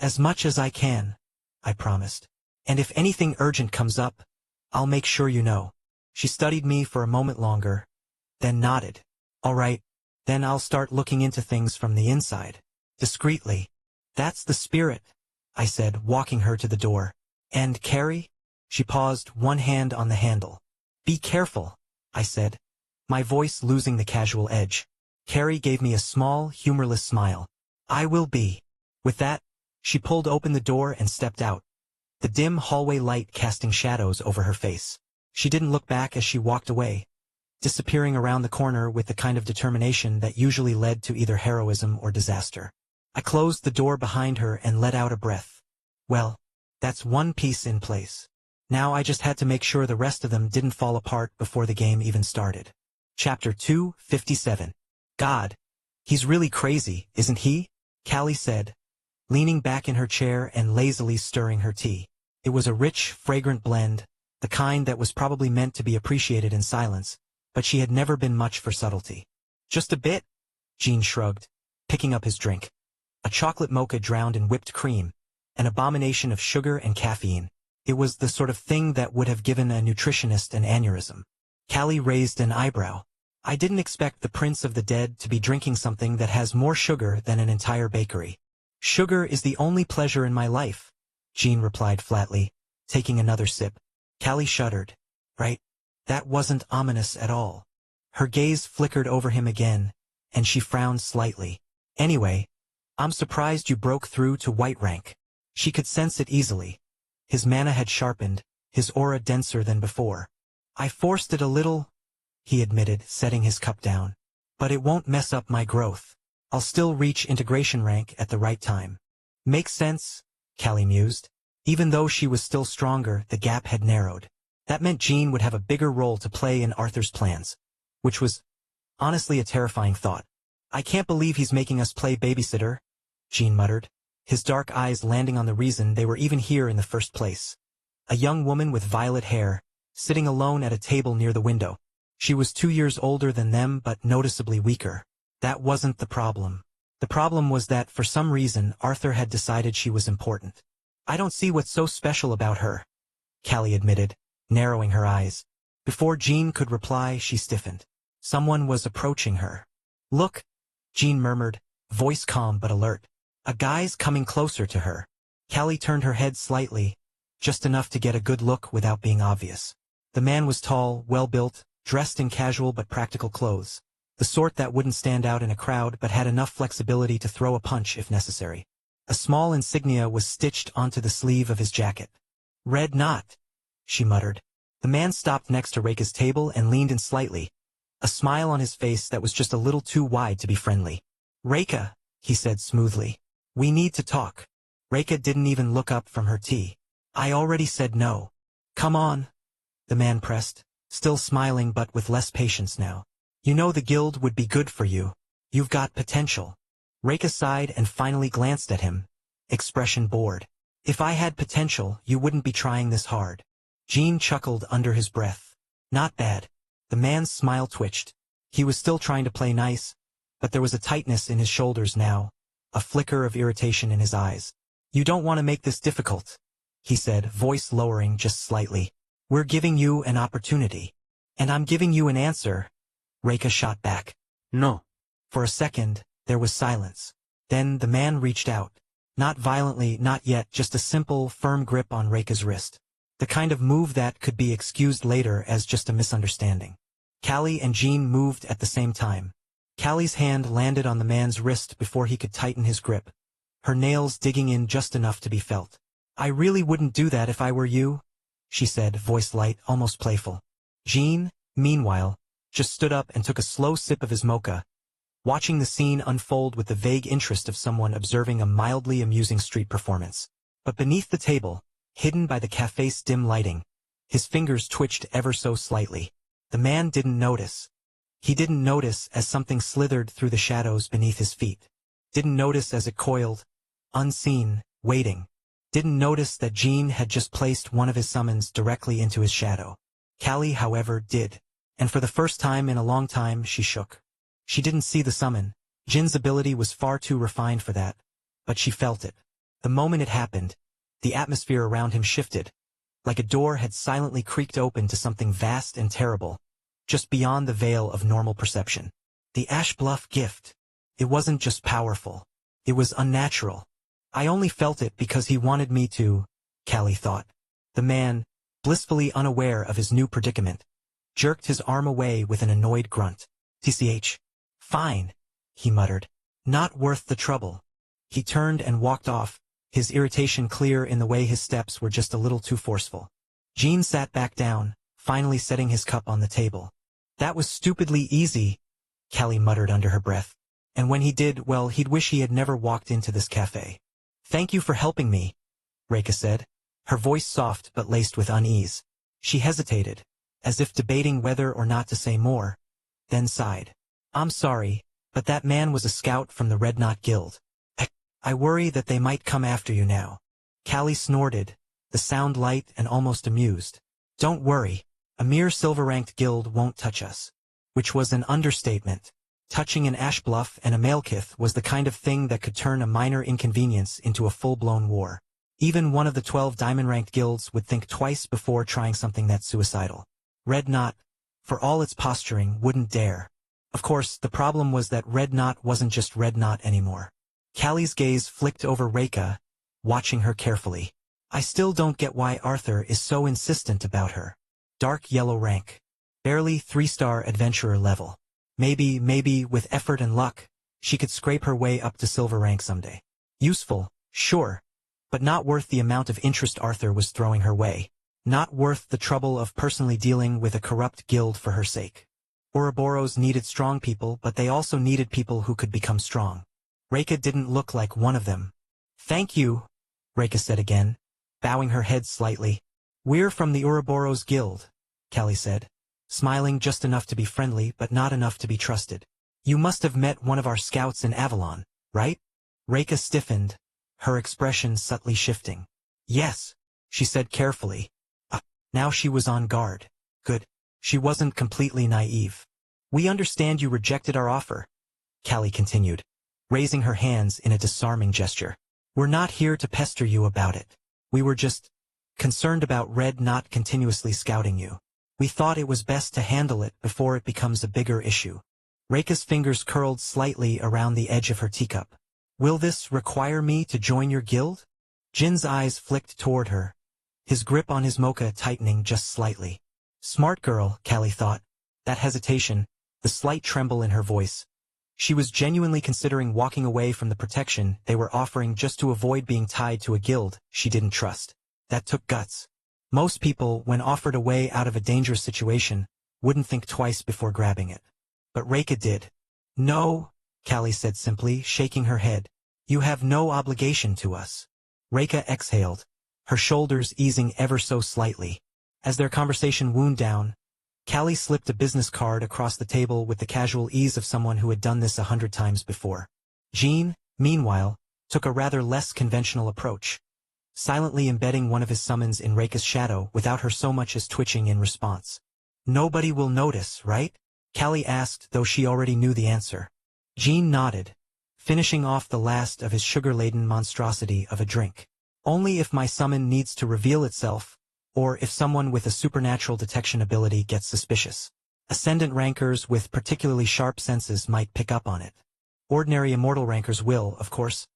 As much as I can, I promised. And if anything urgent comes up, I'll make sure you know. She studied me for a moment longer, then nodded. All right, then I'll start looking into things from the inside. Discreetly. That's the spirit, I said, walking her to the door. And Carrie? She paused, one hand on the handle. Be careful, I said, my voice losing the casual edge. Carrie gave me a small, humorless smile. I will be. With that, she pulled open the door and stepped out, the dim hallway light casting shadows over her face. She didn't look back as she walked away, disappearing around the corner with the kind of determination that usually led to either heroism or disaster. I closed the door behind her and let out a breath. Well, that's one piece in place. Now I just had to make sure the rest of them didn't fall apart before the game even started. Chapter 257. God. He's really crazy, isn't he? Callie said, leaning back in her chair and lazily stirring her tea. It was a rich, fragrant blend, the kind that was probably meant to be appreciated in silence, but she had never been much for subtlety. Just a bit, Gene shrugged, picking up his drink. A chocolate mocha drowned in whipped cream, an abomination of sugar and caffeine. It was the sort of thing that would have given a nutritionist an aneurysm. Callie raised an eyebrow. I didn't expect the Prince of the Dead to be drinking something that has more sugar than an entire bakery. Sugar is the only pleasure in my life, Gene replied flatly, taking another sip. Callie shuddered. Right? That wasn't ominous at all. Her gaze flickered over him again, and she frowned slightly. Anyway, I'm surprised you broke through to white rank. She could sense it easily. His mana had sharpened, his aura denser than before. I forced it a little, he admitted, setting his cup down. But it won't mess up my growth. I'll still reach integration rank at the right time. Makes sense, Callie mused. Even though she was still stronger, the gap had narrowed. That meant Jean would have a bigger role to play in Arthur's plans. Which was, honestly, a terrifying thought. I can't believe he's making us play babysitter, Jean muttered, his dark eyes landing on the reason they were even here in the first place. A young woman with violet hair, sitting alone at a table near the window. She was 2 years older than them but noticeably weaker. That wasn't the problem. The problem was that, for some reason, Arthur had decided she was important. I don't see what's so special about her, Callie admitted, narrowing her eyes. Before Jean could reply, she stiffened. Someone was approaching her. Look, Jean murmured, voice calm but alert. A guy's coming closer to her. Callie turned her head slightly, just enough to get a good look without being obvious. The man was tall, well-built, dressed in casual but practical clothes. The sort that wouldn't stand out in a crowd but had enough flexibility to throw a punch if necessary. A small insignia was stitched onto the sleeve of his jacket. Red knot, she muttered. The man stopped next to Reika's table and leaned in slightly, a smile on his face that was just a little too wide to be friendly. Reika, he said smoothly. We need to talk. Reika didn't even look up from her tea. I already said no. Come on, the man pressed, still smiling but with less patience now. You know the guild would be good for you. You've got potential. Reika sighed and finally glanced at him, expression bored. If I had potential, you wouldn't be trying this hard. Jean chuckled under his breath. Not bad. The man's smile twitched. He was still trying to play nice, but there was a tightness in his shoulders now, a flicker of irritation in his eyes. "You don't want to make this difficult," he said, voice lowering just slightly. "We're giving you an opportunity. And I'm giving you an answer," Reika shot back. No. For a second, there was silence. Then the man reached out. Not violently, not yet, just a simple, firm grip on Reika's wrist. The kind of move that could be excused later as just a misunderstanding. Callie and Jean moved at the same time. Callie's hand landed on the man's wrist before he could tighten his grip, her nails digging in just enough to be felt. "I really wouldn't do that if I were you," she said, voice light, almost playful. Jean, meanwhile, just stood up and took a slow sip of his mocha, watching the scene unfold with the vague interest of someone observing a mildly amusing street performance. But beneath the table, hidden by the cafe's dim lighting, his fingers twitched ever so slightly. The man didn't notice. He didn't notice as something slithered through the shadows beneath his feet. Didn't notice as it coiled, unseen, waiting. Didn't notice that Jean had just placed one of his summons directly into his shadow. Callie, however, did. And for the first time in a long time, she shook. She didn't see the summon. Jin's ability was far too refined for that. But she felt it. The moment it happened, the atmosphere around him shifted, like a door had silently creaked open to something vast and terrible, just beyond the veil of normal perception. The Ash Bluff gift. It wasn't just powerful. It was unnatural. "I only felt it because he wanted me to," Callie thought. The man, blissfully unaware of his new predicament, jerked his arm away with an annoyed grunt. "TCH. Fine," he muttered. "Not worth the trouble." He turned and walked off, his irritation clear in the way his steps were just a little too forceful. Jean sat back down, finally setting his cup on the table. "That was stupidly easy," Callie muttered under her breath. "And when he did, well, he'd wish he had never walked into this cafe." "Thank you for helping me," Reika said, her voice soft but laced with unease. She hesitated, as if debating whether or not to say more, then sighed. "I'm sorry, but that man was a scout from the Red Knot Guild. I worry that they might come after you now." Callie snorted, the sound light and almost amused. "Don't worry, a mere silver-ranked guild won't touch us." Which was an understatement. Touching an Ashbluff and a Malekith was the kind of thing that could turn a minor inconvenience into a full-blown war. Even one of the 12 diamond-ranked guilds would think twice before trying something that suicidal. Red Knot, for all its posturing, wouldn't dare. Of course, the problem was that Red Knot wasn't just Red Knot anymore. Callie's gaze flicked over Reika, watching her carefully. "I still don't get why Arthur is so insistent about her. Dark yellow rank. Barely 3-star adventurer level. Maybe, with effort and luck, she could scrape her way up to silver rank someday. Useful, sure, but not worth the amount of interest Arthur was throwing her way. Not worth the trouble of personally dealing with a corrupt guild for her sake. Ouroboros needed strong people, but they also needed people who could become strong. Reika didn't look like one of them. "Thank you," Reika said again, bowing her head slightly. "We're from the Ouroboros Guild," Callie said, smiling just enough to be friendly but not enough to be trusted. "You must have met one of our scouts in Avalon, right?" Reika stiffened, her expression subtly shifting. "Yes," she said carefully. Now she was on guard. Good. She wasn't completely naive. "We understand you rejected our offer," Callie continued, raising her hands in a disarming gesture. "We're not here to pester you about it. We were just concerned about Red Knot continuously scouting you. We thought it was best to handle it before it becomes a bigger issue." Reika's fingers curled slightly around the edge of her teacup. "Will this require me to join your guild?" Jin's eyes flicked toward her, his grip on his mocha tightening just slightly. Smart girl, Callie thought. That hesitation, the slight tremble in her voice. She was genuinely considering walking away from the protection they were offering just to avoid being tied to a guild she didn't trust. That took guts. Most people, when offered a way out of a dangerous situation, wouldn't think twice before grabbing it. But Reika did. "No," Callie said simply, shaking her head. "You have no obligation to us." Reika exhaled, her shoulders easing ever so slightly. As their conversation wound down, Callie slipped a business card across the table with the casual ease of someone who had done this 100 times before. Jean, meanwhile, took a rather less conventional approach, silently embedding one of his summons in Reika's shadow without her so much as twitching in response. "Nobody will notice, right?" Callie asked, though she already knew the answer. Jean nodded, finishing off the last of his sugar-laden monstrosity of a drink. Only if my summon needs to reveal itself, or if someone with a supernatural detection ability gets suspicious. Ascendant rankers with particularly sharp senses might pick up on it. Ordinary immortal rankers will, of course,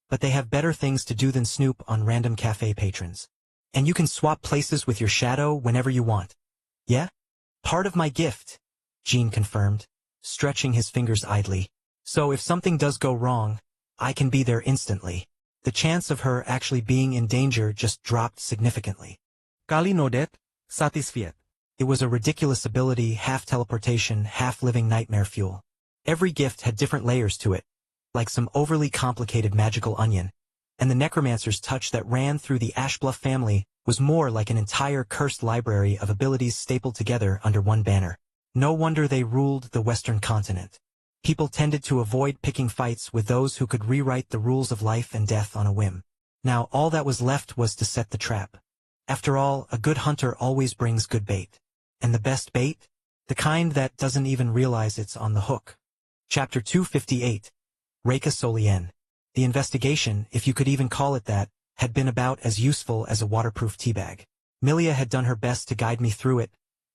but they have better things to do than snoop on random cafe patrons. And you can swap places with your shadow whenever you want. Yeah? Part of my gift, Jean confirmed, stretching his fingers idly. So if something does go wrong, I can be there instantly. The chance of her actually being in danger just dropped significantly. Callie nodded, satisfied. It was a ridiculous ability, half teleportation, half living nightmare fuel. Every gift had different layers to it, like some overly complicated magical onion, and the necromancer's touch that ran through the Ashbluff family was more like an entire cursed library of abilities stapled together under one banner. No wonder they ruled the Western continent. People tended to avoid picking fights with those who could rewrite the rules of life and death on a whim. Now all that was left was to set the trap. After all, a good hunter always brings good bait. And the best bait? The kind that doesn't even realize it's on the hook. Chapter 258. Reika Solien. The investigation, if you could even call it that, had been about as useful as a waterproof teabag. Milia had done her best to guide me through it,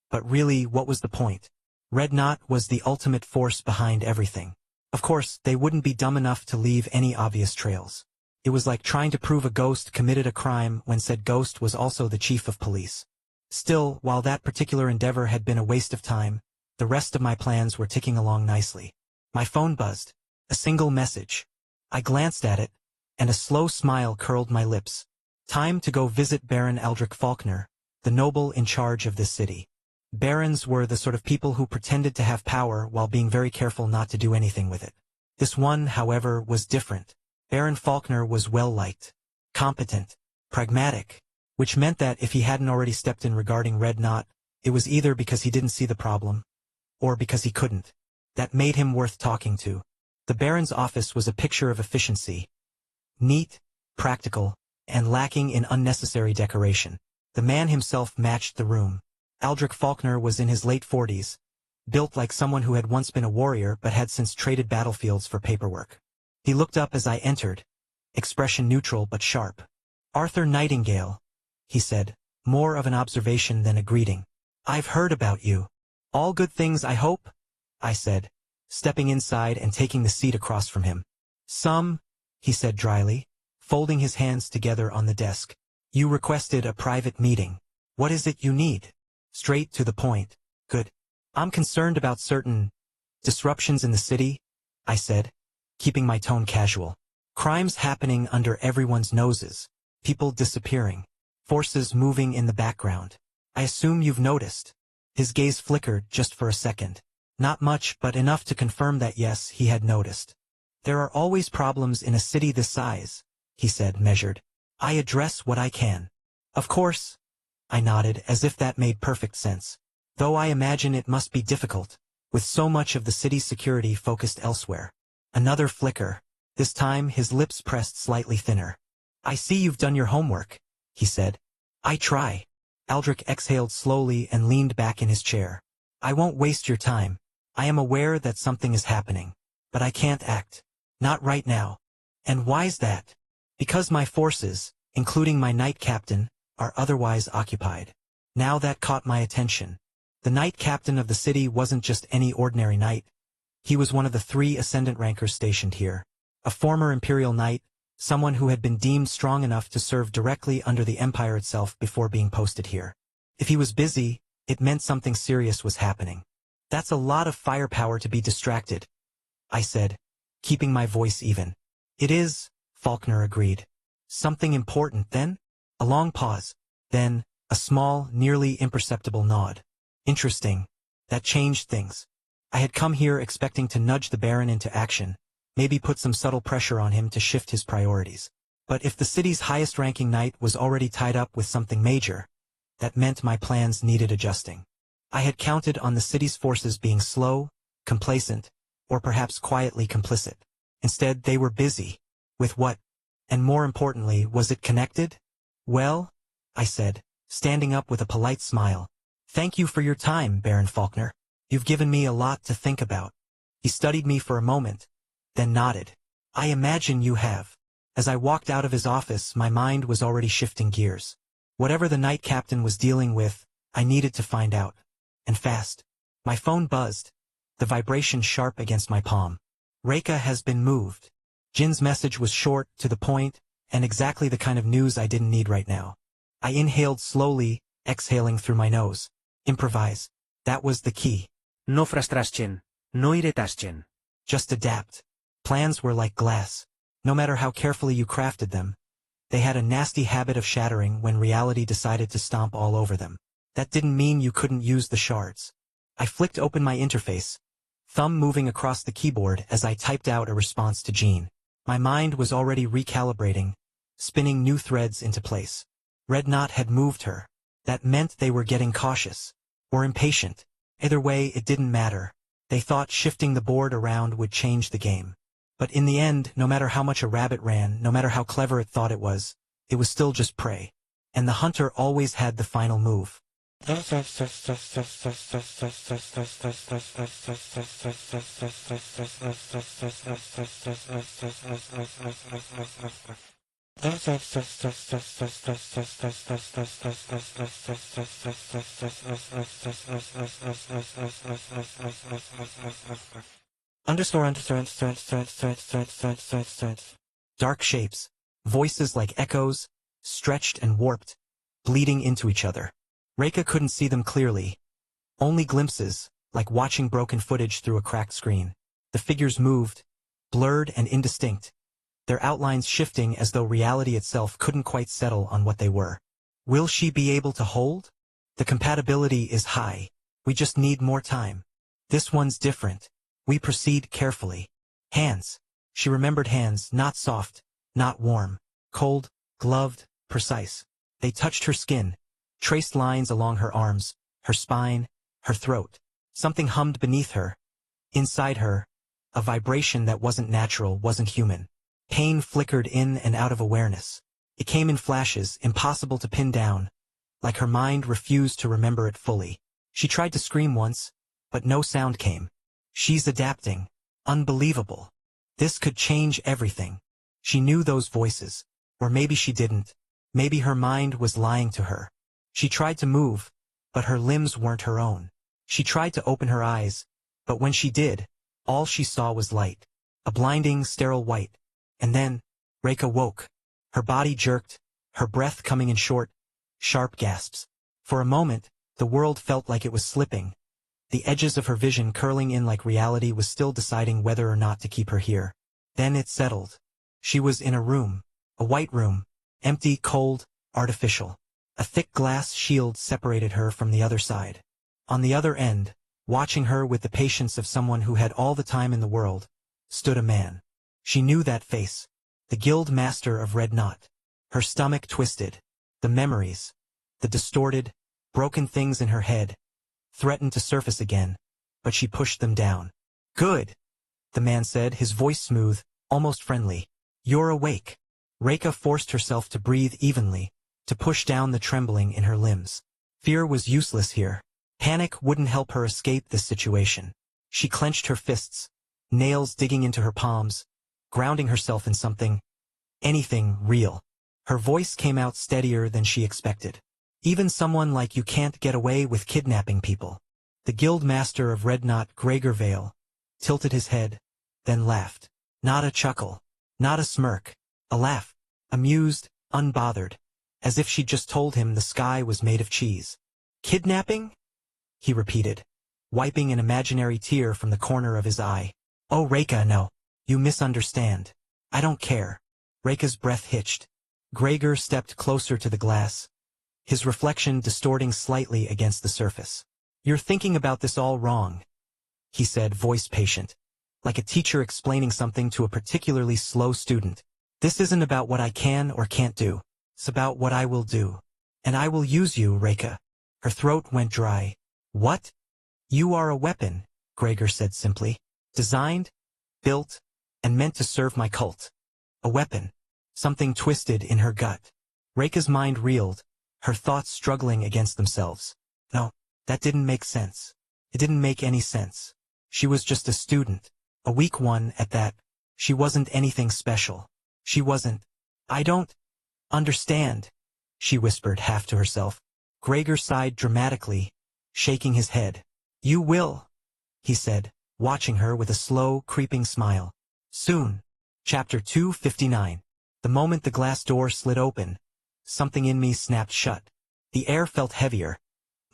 but really, what was the point? Red Knot was the ultimate force behind everything. Of course, they wouldn't be dumb enough to leave any obvious trails. It was like trying to prove a ghost committed a crime when said ghost was also the chief of police. Still, while that particular endeavor had been a waste of time, the rest of my plans were ticking along nicely. My phone buzzed. A single message. I glanced at it, and a slow smile curled my lips. Time to go visit Baron Aldrich Faulkner, the noble in charge of this city. Barons were the sort of people who pretended to have power while being very careful not to do anything with it. This one, however, was different. Baron Faulkner was well-liked, competent, pragmatic, which meant that if he hadn't already stepped in regarding Red Knot, it was either because he didn't see the problem, or because he couldn't. That made him worth talking to. The Baron's office was a picture of efficiency. Neat, practical, and lacking in unnecessary decoration. The man himself matched the room. Aldrich Faulkner was in his late 40s, built like someone who had once been a warrior but had since traded battlefields for paperwork. He looked up as I entered, expression neutral but sharp. "Arthur Nightingale," he said, more of an observation than a greeting. "I've heard about you. All good things, I hope?" I said, stepping inside and taking the seat across from him. "Some," he said dryly, folding his hands together on the desk. "You requested a private meeting. What is it you need?" Straight to the point. "Good. I'm concerned about certain disruptions in the city," I said, keeping my tone casual. "Crimes happening under everyone's noses. People disappearing. Forces moving in the background. I assume you've noticed." His gaze flickered just for a second. Not much, but enough to confirm that yes, he had noticed. "There are always problems in a city this size," he said, measured. "I address what I can." "Of course," I nodded, as if that made perfect sense. "Though I imagine it must be difficult, with so much of the city's security focused elsewhere." Another flicker. This time his lips pressed slightly thinner. "I see you've done your homework," he said. "I try." Aldrich exhaled slowly and leaned back in his chair. "I won't waste your time. I am aware that something is happening. But I can't act. Not right now. And why's that? Because my forces, including my knight captain, are otherwise occupied." Now that caught my attention. The knight captain of the city wasn't just any ordinary knight. He was one of the 3 ascendant rankers stationed here. A former imperial knight, someone who had been deemed strong enough to serve directly under the empire itself before being posted here. If he was busy, it meant something serious was happening. "That's a lot of firepower to be distracted," I said, keeping my voice even. "It is," Faulkner agreed. "Something important, then?" A long pause. Then, a small, nearly imperceptible nod. "Interesting. That changed things. I had come here expecting to nudge the Baron into action, maybe put some subtle pressure on him to shift his priorities. But if the city's highest-ranking knight was already tied up with something major, that meant my plans needed adjusting. I had counted on the city's forces being slow, complacent, or perhaps quietly complicit. Instead, they were busy. With what? And more importantly, was it connected? "Well," I said, standing up with a polite smile. "Thank you for your time, Baron Faulkner. You've given me a lot to think about. He studied me for a moment, then nodded. I imagine you have. As I walked out of his office, my mind was already shifting gears. Whatever the night captain was dealing with, I needed to find out. And fast. My phone buzzed, the vibration sharp against my palm. Reika has been moved. Jin's message was short, to the point, and exactly the kind of news I didn't need right now. I inhaled slowly, exhaling through my nose. Improvise. That was the key. No frustraschen. No irritaschen. Just adapt. Plans were like glass. No matter how carefully you crafted them, they had a nasty habit of shattering when reality decided to stomp all over them. That didn't mean you couldn't use the shards. I flicked open my interface, thumb moving across the keyboard as I typed out a response to Jean. My mind was already recalibrating, spinning new threads into place. Red Knot had moved her. That meant they were getting cautious. Or impatient. Either way, it didn't matter. They thought shifting the board around would change the game. But in the end, no matter how much a rabbit ran, no matter how clever it thought it was still just prey. And the hunter always had the final move. Dark shapes, voices like echoes, stretched and warped, bleeding into each other. Reika couldn't see them clearly. Only glimpses, like watching broken footage through a cracked screen. The figures moved, blurred and indistinct, their outlines shifting as though reality itself couldn't quite settle on what they were. Will she be able to hold? The compatibility is high. We just need more time. This one's different. We proceed carefully. Hands. She remembered hands, not soft, not warm, cold, gloved, precise. They touched her skin, traced lines along her arms, her spine, her throat. Something hummed beneath her. Inside her, a vibration that wasn't natural, wasn't human. Pain flickered in and out of awareness. It came in flashes, impossible to pin down, like her mind refused to remember it fully. She tried to scream once, but no sound came. She's adapting. Unbelievable. This could change everything. She knew those voices. Or maybe she didn't. Maybe her mind was lying to her. She tried to move, but her limbs weren't her own. She tried to open her eyes, but when she did, all she saw was light. A blinding, sterile white. And then, Reika woke. Her body jerked, her breath coming in short, sharp gasps. For a moment, the world felt like it was slipping. The edges of her vision curling in like reality was still deciding whether or not to keep her here. Then it settled. She was in a room. A white room. Empty, cold, artificial. A thick glass shield separated her from the other side. On the other end, watching her with the patience of someone who had all the time in the world, stood a man. She knew that face. The guild master of Red Knot. Her stomach twisted. The memories, the distorted, broken things in her head, threatened to surface again, but she pushed them down. Good, the man said, his voice smooth, almost friendly. You're awake. Reika forced herself to breathe evenly, to push down the trembling in her limbs. Fear was useless here. Panic wouldn't help her escape this situation. She clenched her fists, nails digging into her palms, grounding herself in something, anything real. Her voice came out steadier than she expected. Even someone like you can't get away with kidnapping people. The guild master of Red Knot, Gregor Vale, tilted his head, then laughed. Not a chuckle, not a smirk, a laugh, amused, unbothered, as if she'd just told him the sky was made of cheese. Kidnapping? He repeated, wiping an imaginary tear from the corner of his eye. Oh, Reika, no. You misunderstand. I don't care. Reika's breath hitched. Gregor stepped closer to the glass, his reflection distorting slightly against the surface. You're thinking about this all wrong, he said, voice patient, like a teacher explaining something to a particularly slow student. This isn't about what I can or can't do. It's about what I will do. And I will use you, Reika. Her throat went dry. What? You are a weapon, Gregor said simply. Designed, built, and meant to serve my cult. A weapon. Something twisted in her gut. Reika's mind reeled, her thoughts struggling against themselves. No, that didn't make sense. It didn't make any sense. She was just a student, a weak one at that. She wasn't anything special. She wasn't. I don't understand, she whispered half to herself. Gregor sighed dramatically, shaking his head. You will, he said, watching her with a slow, creeping smile. Soon. Chapter 259. The moment the glass door slid open, something in me snapped shut. The air felt heavier,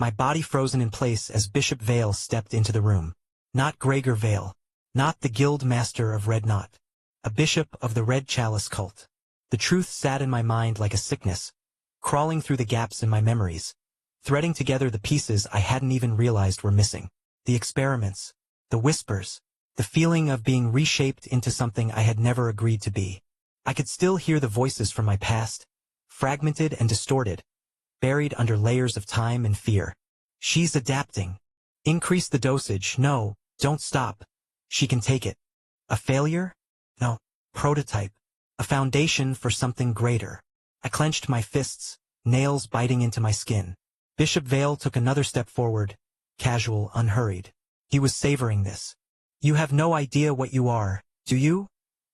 my body frozen in place as Bishop Vale stepped into the room. Not Gregor Vale. Not the guild master of Red Knot. A bishop of the Red Chalice cult. The truth sat in my mind like a sickness, crawling through the gaps in my memories, threading together the pieces I hadn't even realized were missing. The experiments, the whispers, the feeling of being reshaped into something I had never agreed to be. I could still hear the voices from my past, fragmented and distorted, buried under layers of time and fear. She's adapting. Increase the dosage. No, don't stop. She can take it. A failure? No. Prototype. A foundation for something greater. I clenched my fists, nails biting into my skin. Bishop Vale took another step forward, casual, unhurried. He was savoring this. You have no idea what you are, do you?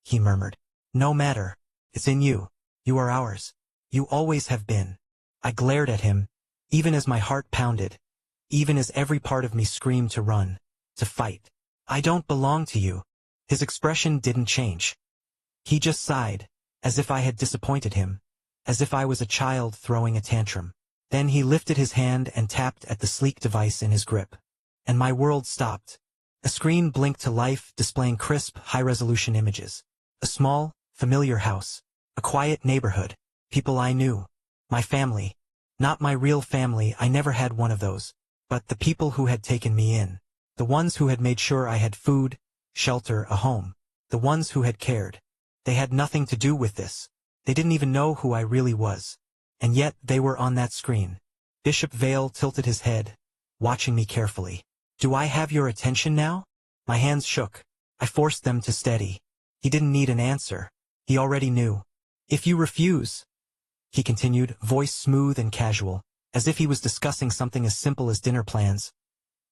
He murmured. No matter. It's in you. You are ours. You always have been. I glared at him, even as my heart pounded, even as every part of me screamed to run, to fight. I don't belong to you. His expression didn't change. He just sighed, as if I had disappointed him, as if I was a child throwing a tantrum. Then he lifted his hand and tapped at the sleek device in his grip. And my world stopped. A screen blinked to life, displaying crisp, high-resolution images. A small, familiar house. A quiet neighborhood. People I knew. My family. Not my real family, I never had one of those. But the people who had taken me in. The ones who had made sure I had food, shelter, a home. The ones who had cared. They had nothing to do with this. They didn't even know who I really was. And yet they were on that screen. Bishop Vale tilted his head, watching me carefully. Do I have your attention now? My hands shook. I forced them to steady. He didn't need an answer. He already knew. If you refuse, he continued, voice smooth and casual, as if he was discussing something as simple as dinner plans,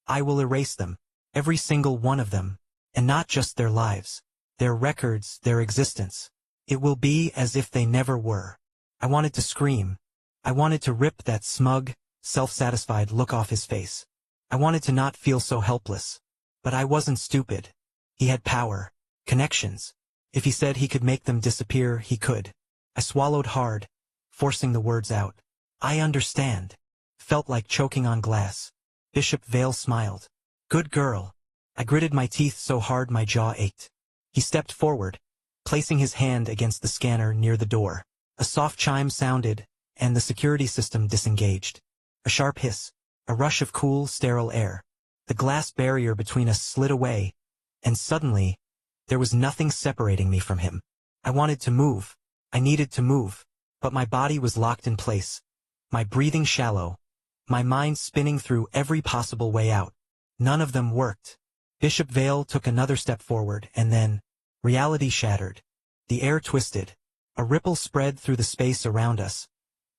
I will erase them. Every single one of them. And not just their lives. Their records, their existence. It will be as if they never were. I wanted to scream. I wanted to rip that smug, self-satisfied look off his face. I wanted to not feel so helpless. But I wasn't stupid. He had power. Connections. If he said he could make them disappear, he could. I swallowed hard, forcing the words out. I understand. Felt like choking on glass. Bishop Vale smiled. Good girl. I gritted my teeth so hard my jaw ached. He stepped forward, placing his hand against the scanner near the door. A soft chime sounded, and the security system disengaged. A sharp hiss. A rush of cool, sterile air. The glass barrier between us slid away, and suddenly, there was nothing separating me from him. I wanted to move. I needed to move. But my body was locked in place. My breathing shallow. My mind spinning through every possible way out. None of them worked. Bishop Vale took another step forward, and then, reality shattered. The air twisted. A ripple spread through the space around us,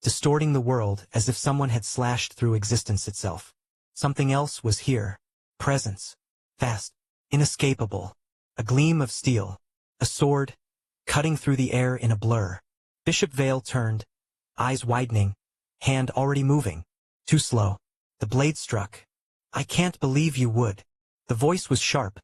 distorting the world as if someone had slashed through existence itself. Something else was here. Presence. Fast. Inescapable. A gleam of steel. A sword, cutting through the air in a blur. Bishop Vale turned, eyes widening, hand already moving. Too slow. The blade struck. I can't believe you would. The voice was sharp,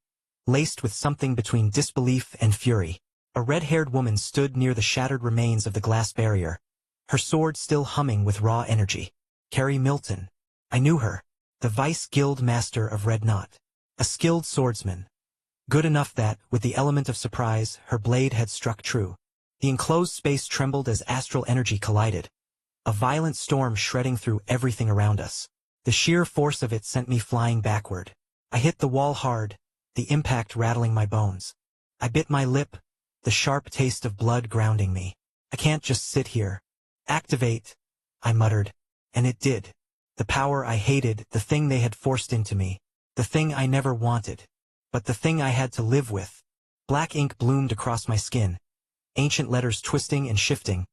laced with something between disbelief and fury. A red-haired woman stood near the shattered remains of the glass barrier, her sword still humming with raw energy. Carrie Milton. I knew her. The Vice Guild Master of Red Knot. A skilled swordsman. Good enough that, with the element of surprise, her blade had struck true. The enclosed space trembled as astral energy collided. A violent storm shredding through everything around us. The sheer force of it sent me flying backward. I hit the wall hard, the impact rattling my bones. I bit my lip, the sharp taste of blood grounding me. I can't just sit here. Activate, I muttered. And it did. The power I hated, the thing they had forced into me. The thing I never wanted. But the thing I had to live with. Black ink bloomed across my skin. Ancient letters twisting and shifting,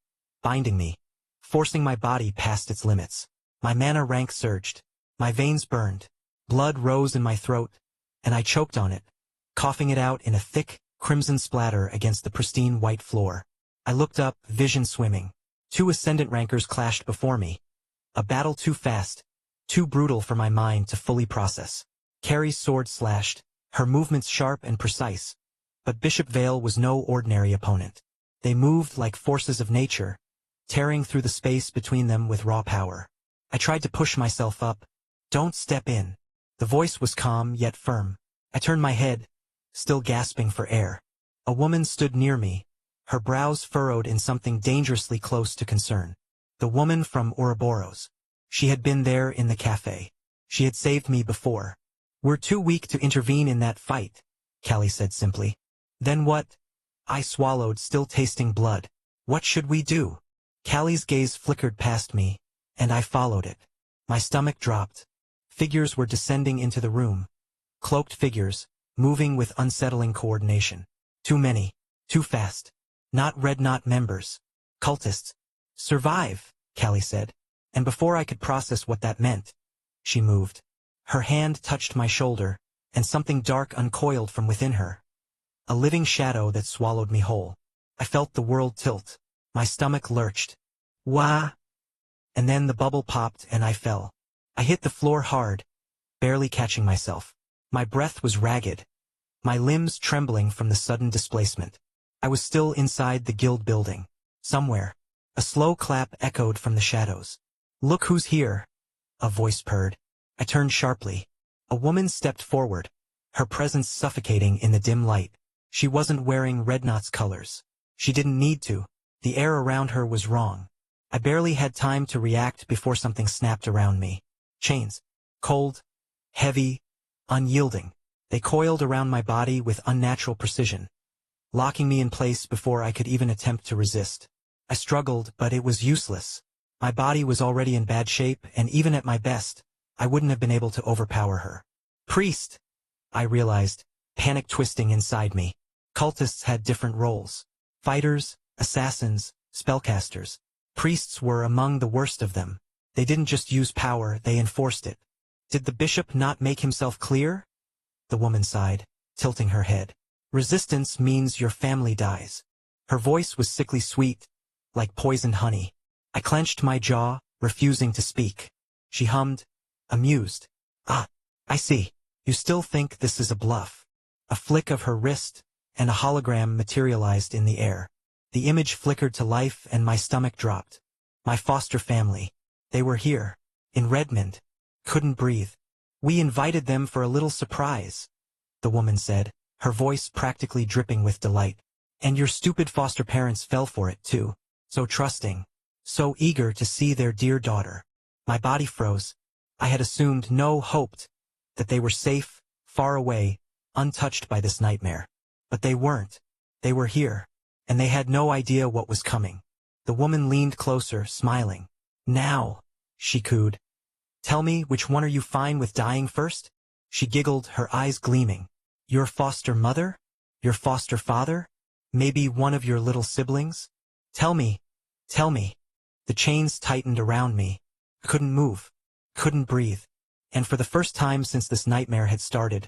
binding me, forcing my body past its limits. My mana rank surged. My veins burned. Blood rose in my throat, and I choked on it, coughing it out in a thick, crimson splatter against the pristine white floor. I looked up, vision swimming. 2 ascendant rankers clashed before me. A battle too fast, too brutal for my mind to fully process. Carrie's sword slashed, her movements sharp and precise. But Bishop Vale was no ordinary opponent. They moved like forces of nature, tearing through the space between them with raw power. I tried to push myself up. Don't step in. The voice was calm yet firm. I turned my head, still gasping for air. A woman stood near me, her brows furrowed in something dangerously close to concern. The woman from Ouroboros. She had been there in the cafe. She had saved me before. We're too weak to intervene in that fight, Callie said simply. Then what? I swallowed, still tasting blood. What should we do? Callie's gaze flickered past me, and I followed it. My stomach dropped. Figures were descending into the room. Cloaked figures, moving with unsettling coordination. Too many. Too fast. Not Red Knot members. Cultists. Survive, Callie said. And before I could process what that meant, she moved. Her hand touched my shoulder, and something dark uncoiled from within her. A living shadow that swallowed me whole. I felt the world tilt. My stomach lurched. Wah! And then the bubble popped and I fell. I hit the floor hard, barely catching myself. My breath was ragged, my limbs trembling from the sudden displacement. I was still inside the guild building. Somewhere, a slow clap echoed from the shadows. Look who's here, a voice purred. I turned sharply. A woman stepped forward, her presence suffocating in the dim light. She wasn't wearing Red Knot's colors. She didn't need to. The air around her was wrong. I barely had time to react before something snapped around me. Chains. Cold, heavy, unyielding. They coiled around my body with unnatural precision, locking me in place before I could even attempt to resist. I struggled, but it was useless. My body was already in bad shape, and even at my best, I wouldn't have been able to overpower her. Priest! I realized, panic twisting inside me. Cultists had different roles. Fighters, assassins, spellcasters. Priests were among the worst of them. They didn't just use power, they enforced it. Did the bishop not make himself clear? The woman sighed, tilting her head. Resistance means your family dies. Her voice was sickly sweet, like poisoned honey. I clenched my jaw, refusing to speak. She hummed, amused. Ah, I see. You still think this is a bluff. A flick of her wrist, and a hologram materialized in the air. The image flickered to life and my stomach dropped. My foster family. They were here, in Redmond. Couldn't breathe. We invited them for a little surprise, the woman said, her voice practically dripping with delight. And your stupid foster parents fell for it too. So trusting. So eager to see their dear daughter. My body froze. I had assumed, hoped, that they were safe, far away, untouched by this nightmare. But they weren't. They were here. And they had no idea what was coming. The woman leaned closer, smiling. Now, she cooed. Tell me, which one are you fine with dying first? She giggled, her eyes gleaming. Your foster mother? Your foster father? Maybe one of your little siblings? Tell me. Tell me. The chains tightened around me. I couldn't move. Couldn't breathe. And for the first time since this nightmare had started,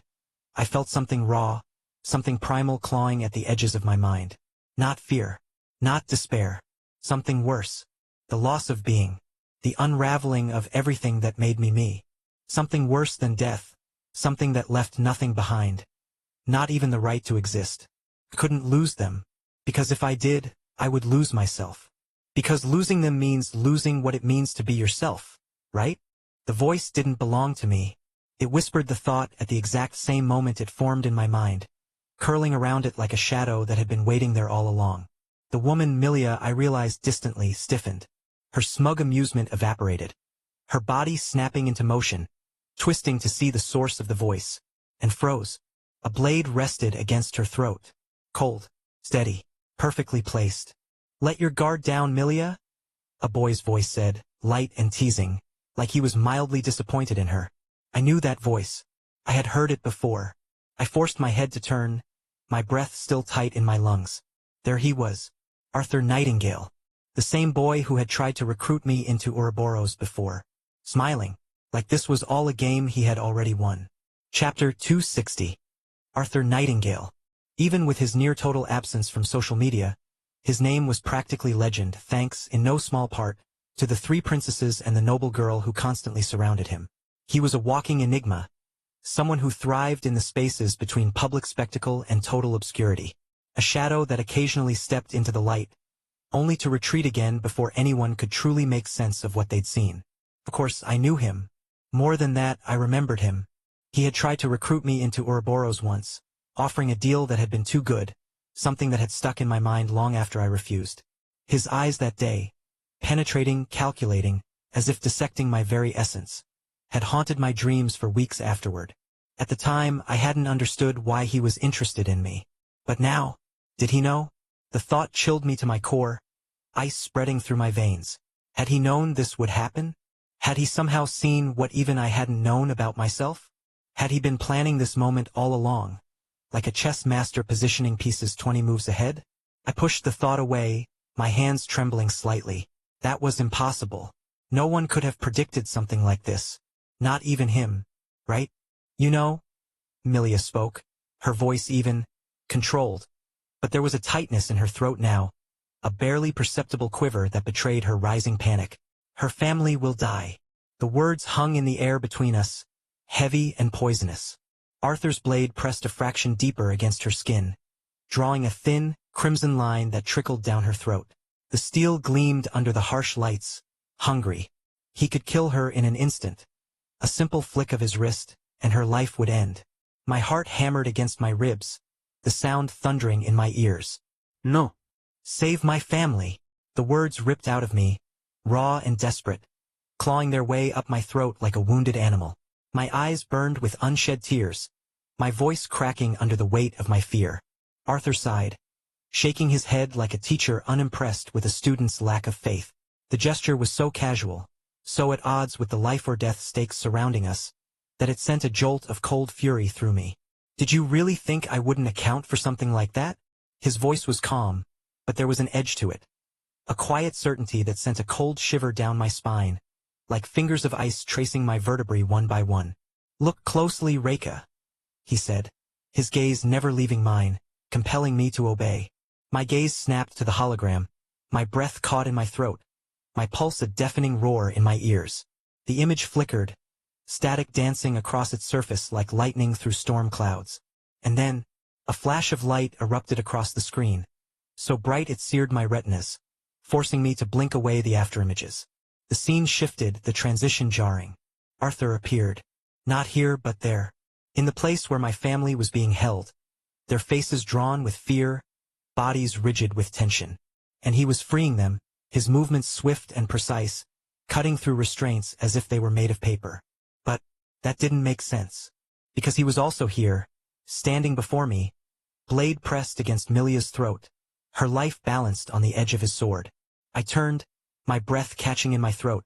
I felt something raw, something primal clawing at the edges of my mind. Not fear. Not despair. Something worse. The loss of being. The unraveling of everything that made me me. Something worse than death. Something that left nothing behind. Not even the right to exist. I couldn't lose them. Because if I did, I would lose myself. Because losing them means losing what it means to be yourself, right? The voice didn't belong to me. It whispered the thought at the exact same moment it formed in my mind, curling around it like a shadow that had been waiting there all along. The woman Milia, I realized distantly, stiffened. Her smug amusement evaporated. Her body snapping into motion, twisting to see the source of the voice, and froze. A blade rested against her throat. Cold, steady, perfectly placed. Let your guard down, Milia, a boy's voice said, light and teasing, like he was mildly disappointed in her. I knew that voice. I had heard it before. I forced my head to turn, my breath still tight in my lungs. There he was, Arthur Nightingale, the same boy who had tried to recruit me into Ouroboros before. Smiling, like this was all a game he had already won. Chapter 260. Arthur Nightingale. Even with his near-total absence from social media, his name was practically legend thanks, in no small part, to the three princesses and the noble girl who constantly surrounded him. He was a walking enigma, someone who thrived in the spaces between public spectacle and total obscurity, a shadow that occasionally stepped into the light, only to retreat again before anyone could truly make sense of what they'd seen. Of course, I knew him. More than that, I remembered him. He had tried to recruit me into Ouroboros once, offering a deal that had been too good, something that had stuck in my mind long after I refused. His eyes that day, penetrating, calculating, as if dissecting my very essence, had haunted my dreams for weeks afterward. At the time, I hadn't understood why he was interested in me. But now, did he know? The thought chilled me to my core, ice spreading through my veins. Had he known this would happen? Had he somehow seen what even I hadn't known about myself? Had he been planning this moment all along, like a chess master positioning pieces 20 moves ahead? I pushed the thought away, my hands trembling slightly. That was impossible. No one could have predicted something like this. Not even him, right? You know? Milia spoke, her voice even, controlled. But there was a tightness in her throat now, a barely perceptible quiver that betrayed her rising panic. Her family will die. The words hung in the air between us, heavy and poisonous. Arthur's blade pressed a fraction deeper against her skin, drawing a thin, crimson line that trickled down her throat. The steel gleamed under the harsh lights, hungry. He could kill her in an instant. A simple flick of his wrist, and her life would end. My heart hammered against my ribs, the sound thundering in my ears. No. Save my family. The words ripped out of me, raw and desperate, clawing their way up my throat like a wounded animal. My eyes burned with unshed tears, my voice cracking under the weight of my fear. Arthur sighed, shaking his head like a teacher unimpressed with a student's lack of faith. The gesture was so casual, so at odds with the life-or-death stakes surrounding us, that it sent a jolt of cold fury through me. Did you really think I wouldn't account for something like that? His voice was calm, but there was an edge to it. A quiet certainty that sent a cold shiver down my spine, like fingers of ice tracing my vertebrae one by one. Look closely, Reika, he said, his gaze never leaving mine, compelling me to obey. My gaze snapped to the hologram, my breath caught in my throat, my pulse a deafening roar in my ears. The image flickered, static dancing across its surface like lightning through storm clouds. And then, a flash of light erupted across the screen, so bright it seared my retinas, forcing me to blink away the afterimages. The scene shifted, the transition jarring. Arthur appeared. Not here but there. In the place where my family was being held. Their faces drawn with fear, bodies rigid with tension. And he was freeing them, his movements swift and precise, cutting through restraints as if they were made of paper. But that didn't make sense. Because he was also here, standing before me, blade pressed against Milia's throat, her life balanced on the edge of his sword. I turned, my breath catching in my throat,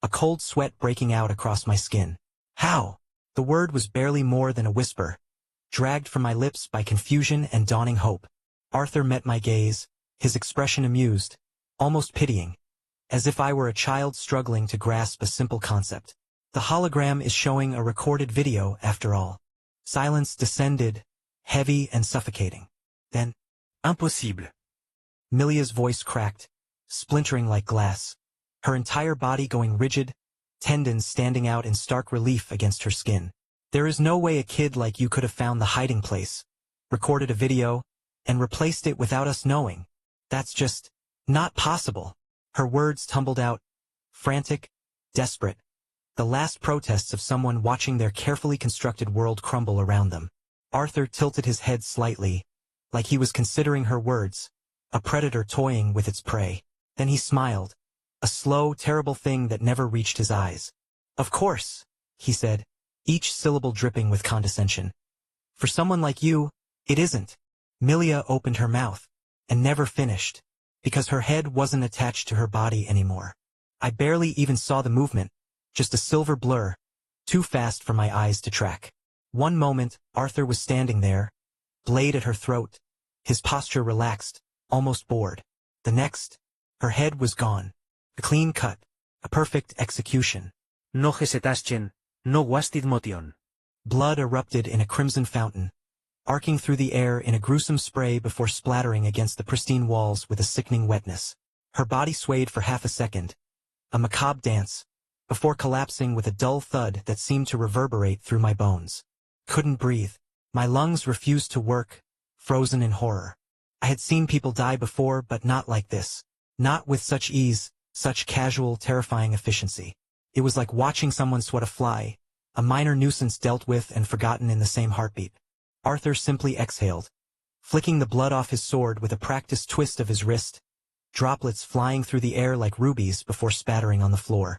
a cold sweat breaking out across my skin. How? The word was barely more than a whisper, dragged from my lips by confusion and dawning hope. Arthur met my gaze, his expression amused, almost pitying, as if I were a child struggling to grasp a simple concept. The hologram is showing a recorded video, after all. Silence descended, heavy and suffocating. Then, Impossible. Milia's voice cracked, splintering like glass, her entire body going rigid, tendons standing out in stark relief against her skin. There is no way a kid like you could have found the hiding place, recorded a video, and replaced it without us knowing. That's just not possible. Her words tumbled out, frantic, desperate, the last protests of someone watching their carefully constructed world crumble around them. Arthur tilted his head slightly, like he was considering her words, a predator toying with its prey. Then he smiled, a slow, terrible thing that never reached his eyes. Of course, he said, each syllable dripping with condescension. For someone like you, it isn't. Milia opened her mouth, and never finished, because her head wasn't attached to her body anymore. I barely even saw the movement, just a silver blur, too fast for my eyes to track. One moment, Arthur was standing there, blade at her throat, his posture relaxed, almost bored. The next, her head was gone. A clean cut, a perfect execution. No hesitaschen, no wasted motion. Blood erupted in a crimson fountain, arcing through the air in a gruesome spray before splattering against the pristine walls with a sickening wetness. Her body swayed for half a second, a macabre dance, before collapsing with a dull thud that seemed to reverberate through my bones. Couldn't breathe. My lungs refused to work, frozen in horror. I had seen people die before, but not like this. Not with such ease, such casual, terrifying efficiency. It was like watching someone swat a fly, a minor nuisance dealt with and forgotten in the same heartbeat. Arthur simply exhaled, flicking the blood off his sword with a practiced twist of his wrist, droplets flying through the air like rubies before spattering on the floor.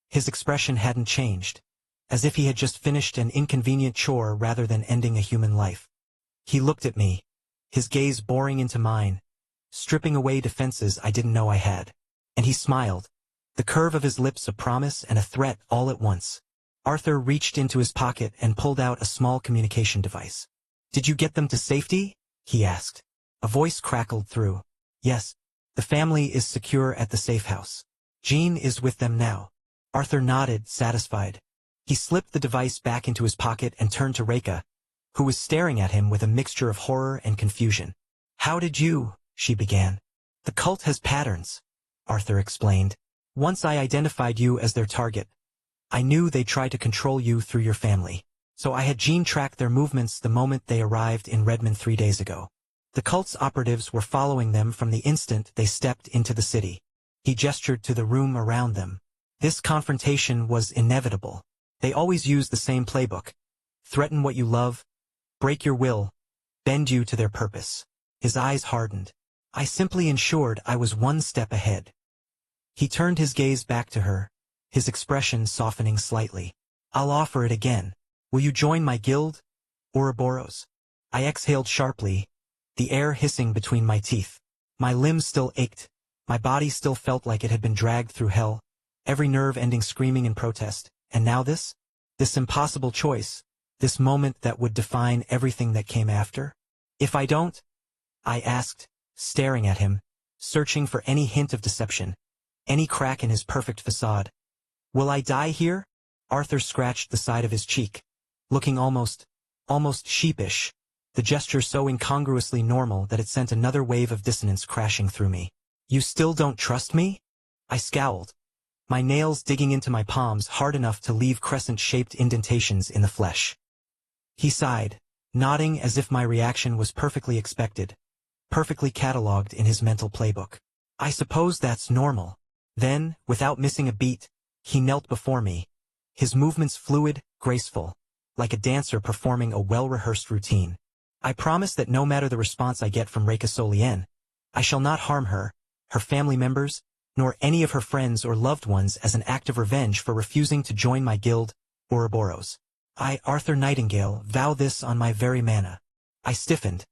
His expression hadn't changed, as if he had just finished an inconvenient chore rather than ending a human life. He looked at me, his gaze boring into mine, stripping away defenses I didn't know I had. And he smiled, the curve of his lips a promise and a threat all at once. Arthur reached into his pocket and pulled out a small communication device. "Did you get them to safety?" he asked. A voice crackled through. "Yes. The family is secure at the safe house. Jean is with them now." Arthur nodded, satisfied. He slipped the device back into his pocket and turned to Reika, who was staring at him with a mixture of horror and confusion. "How did you?" she began. "The cult has patterns," Arthur explained. "Once I identified you as their target, I knew they'd try to control you through your family. So I had Jean track their movements the moment they arrived in Redmond 3 days ago. The cult's operatives were following them from the instant they stepped into the city." He gestured to the room around them. "This confrontation was inevitable. They always use the same playbook. Threaten what you love, break your will, bend you to their purpose." His eyes hardened. "I simply ensured I was one step ahead." He turned his gaze back to her, his expression softening slightly. "I'll offer it again. Will you join my guild, Ouroboros?" I exhaled sharply, the air hissing between my teeth. My limbs still ached, my body still felt like it had been dragged through hell, every nerve ending screaming in protest. And now this impossible choice, this moment that would define everything that came after. "If I don't?" I asked, staring at him, searching for any hint of deception, any crack in his perfect facade. "Will I die here?" Arthur scratched the side of his cheek, looking almost sheepish, the gesture so incongruously normal that it sent another wave of dissonance crashing through me. "You still don't trust me?" I scowled, my nails digging into my palms hard enough to leave crescent-shaped indentations in the flesh. He sighed, nodding as if my reaction was perfectly expected, perfectly catalogued in his mental playbook. "I suppose that's normal." Then, without missing a beat, he knelt before me, his movements fluid, graceful, like a dancer performing a well-rehearsed routine. "I promise that no matter the response I get from Reika Solien, I shall not harm her, her family members, nor any of her friends or loved ones as an act of revenge for refusing to join my guild, Ouroboros. I, Arthur Nightingale, vow this on my very mana." I stiffened,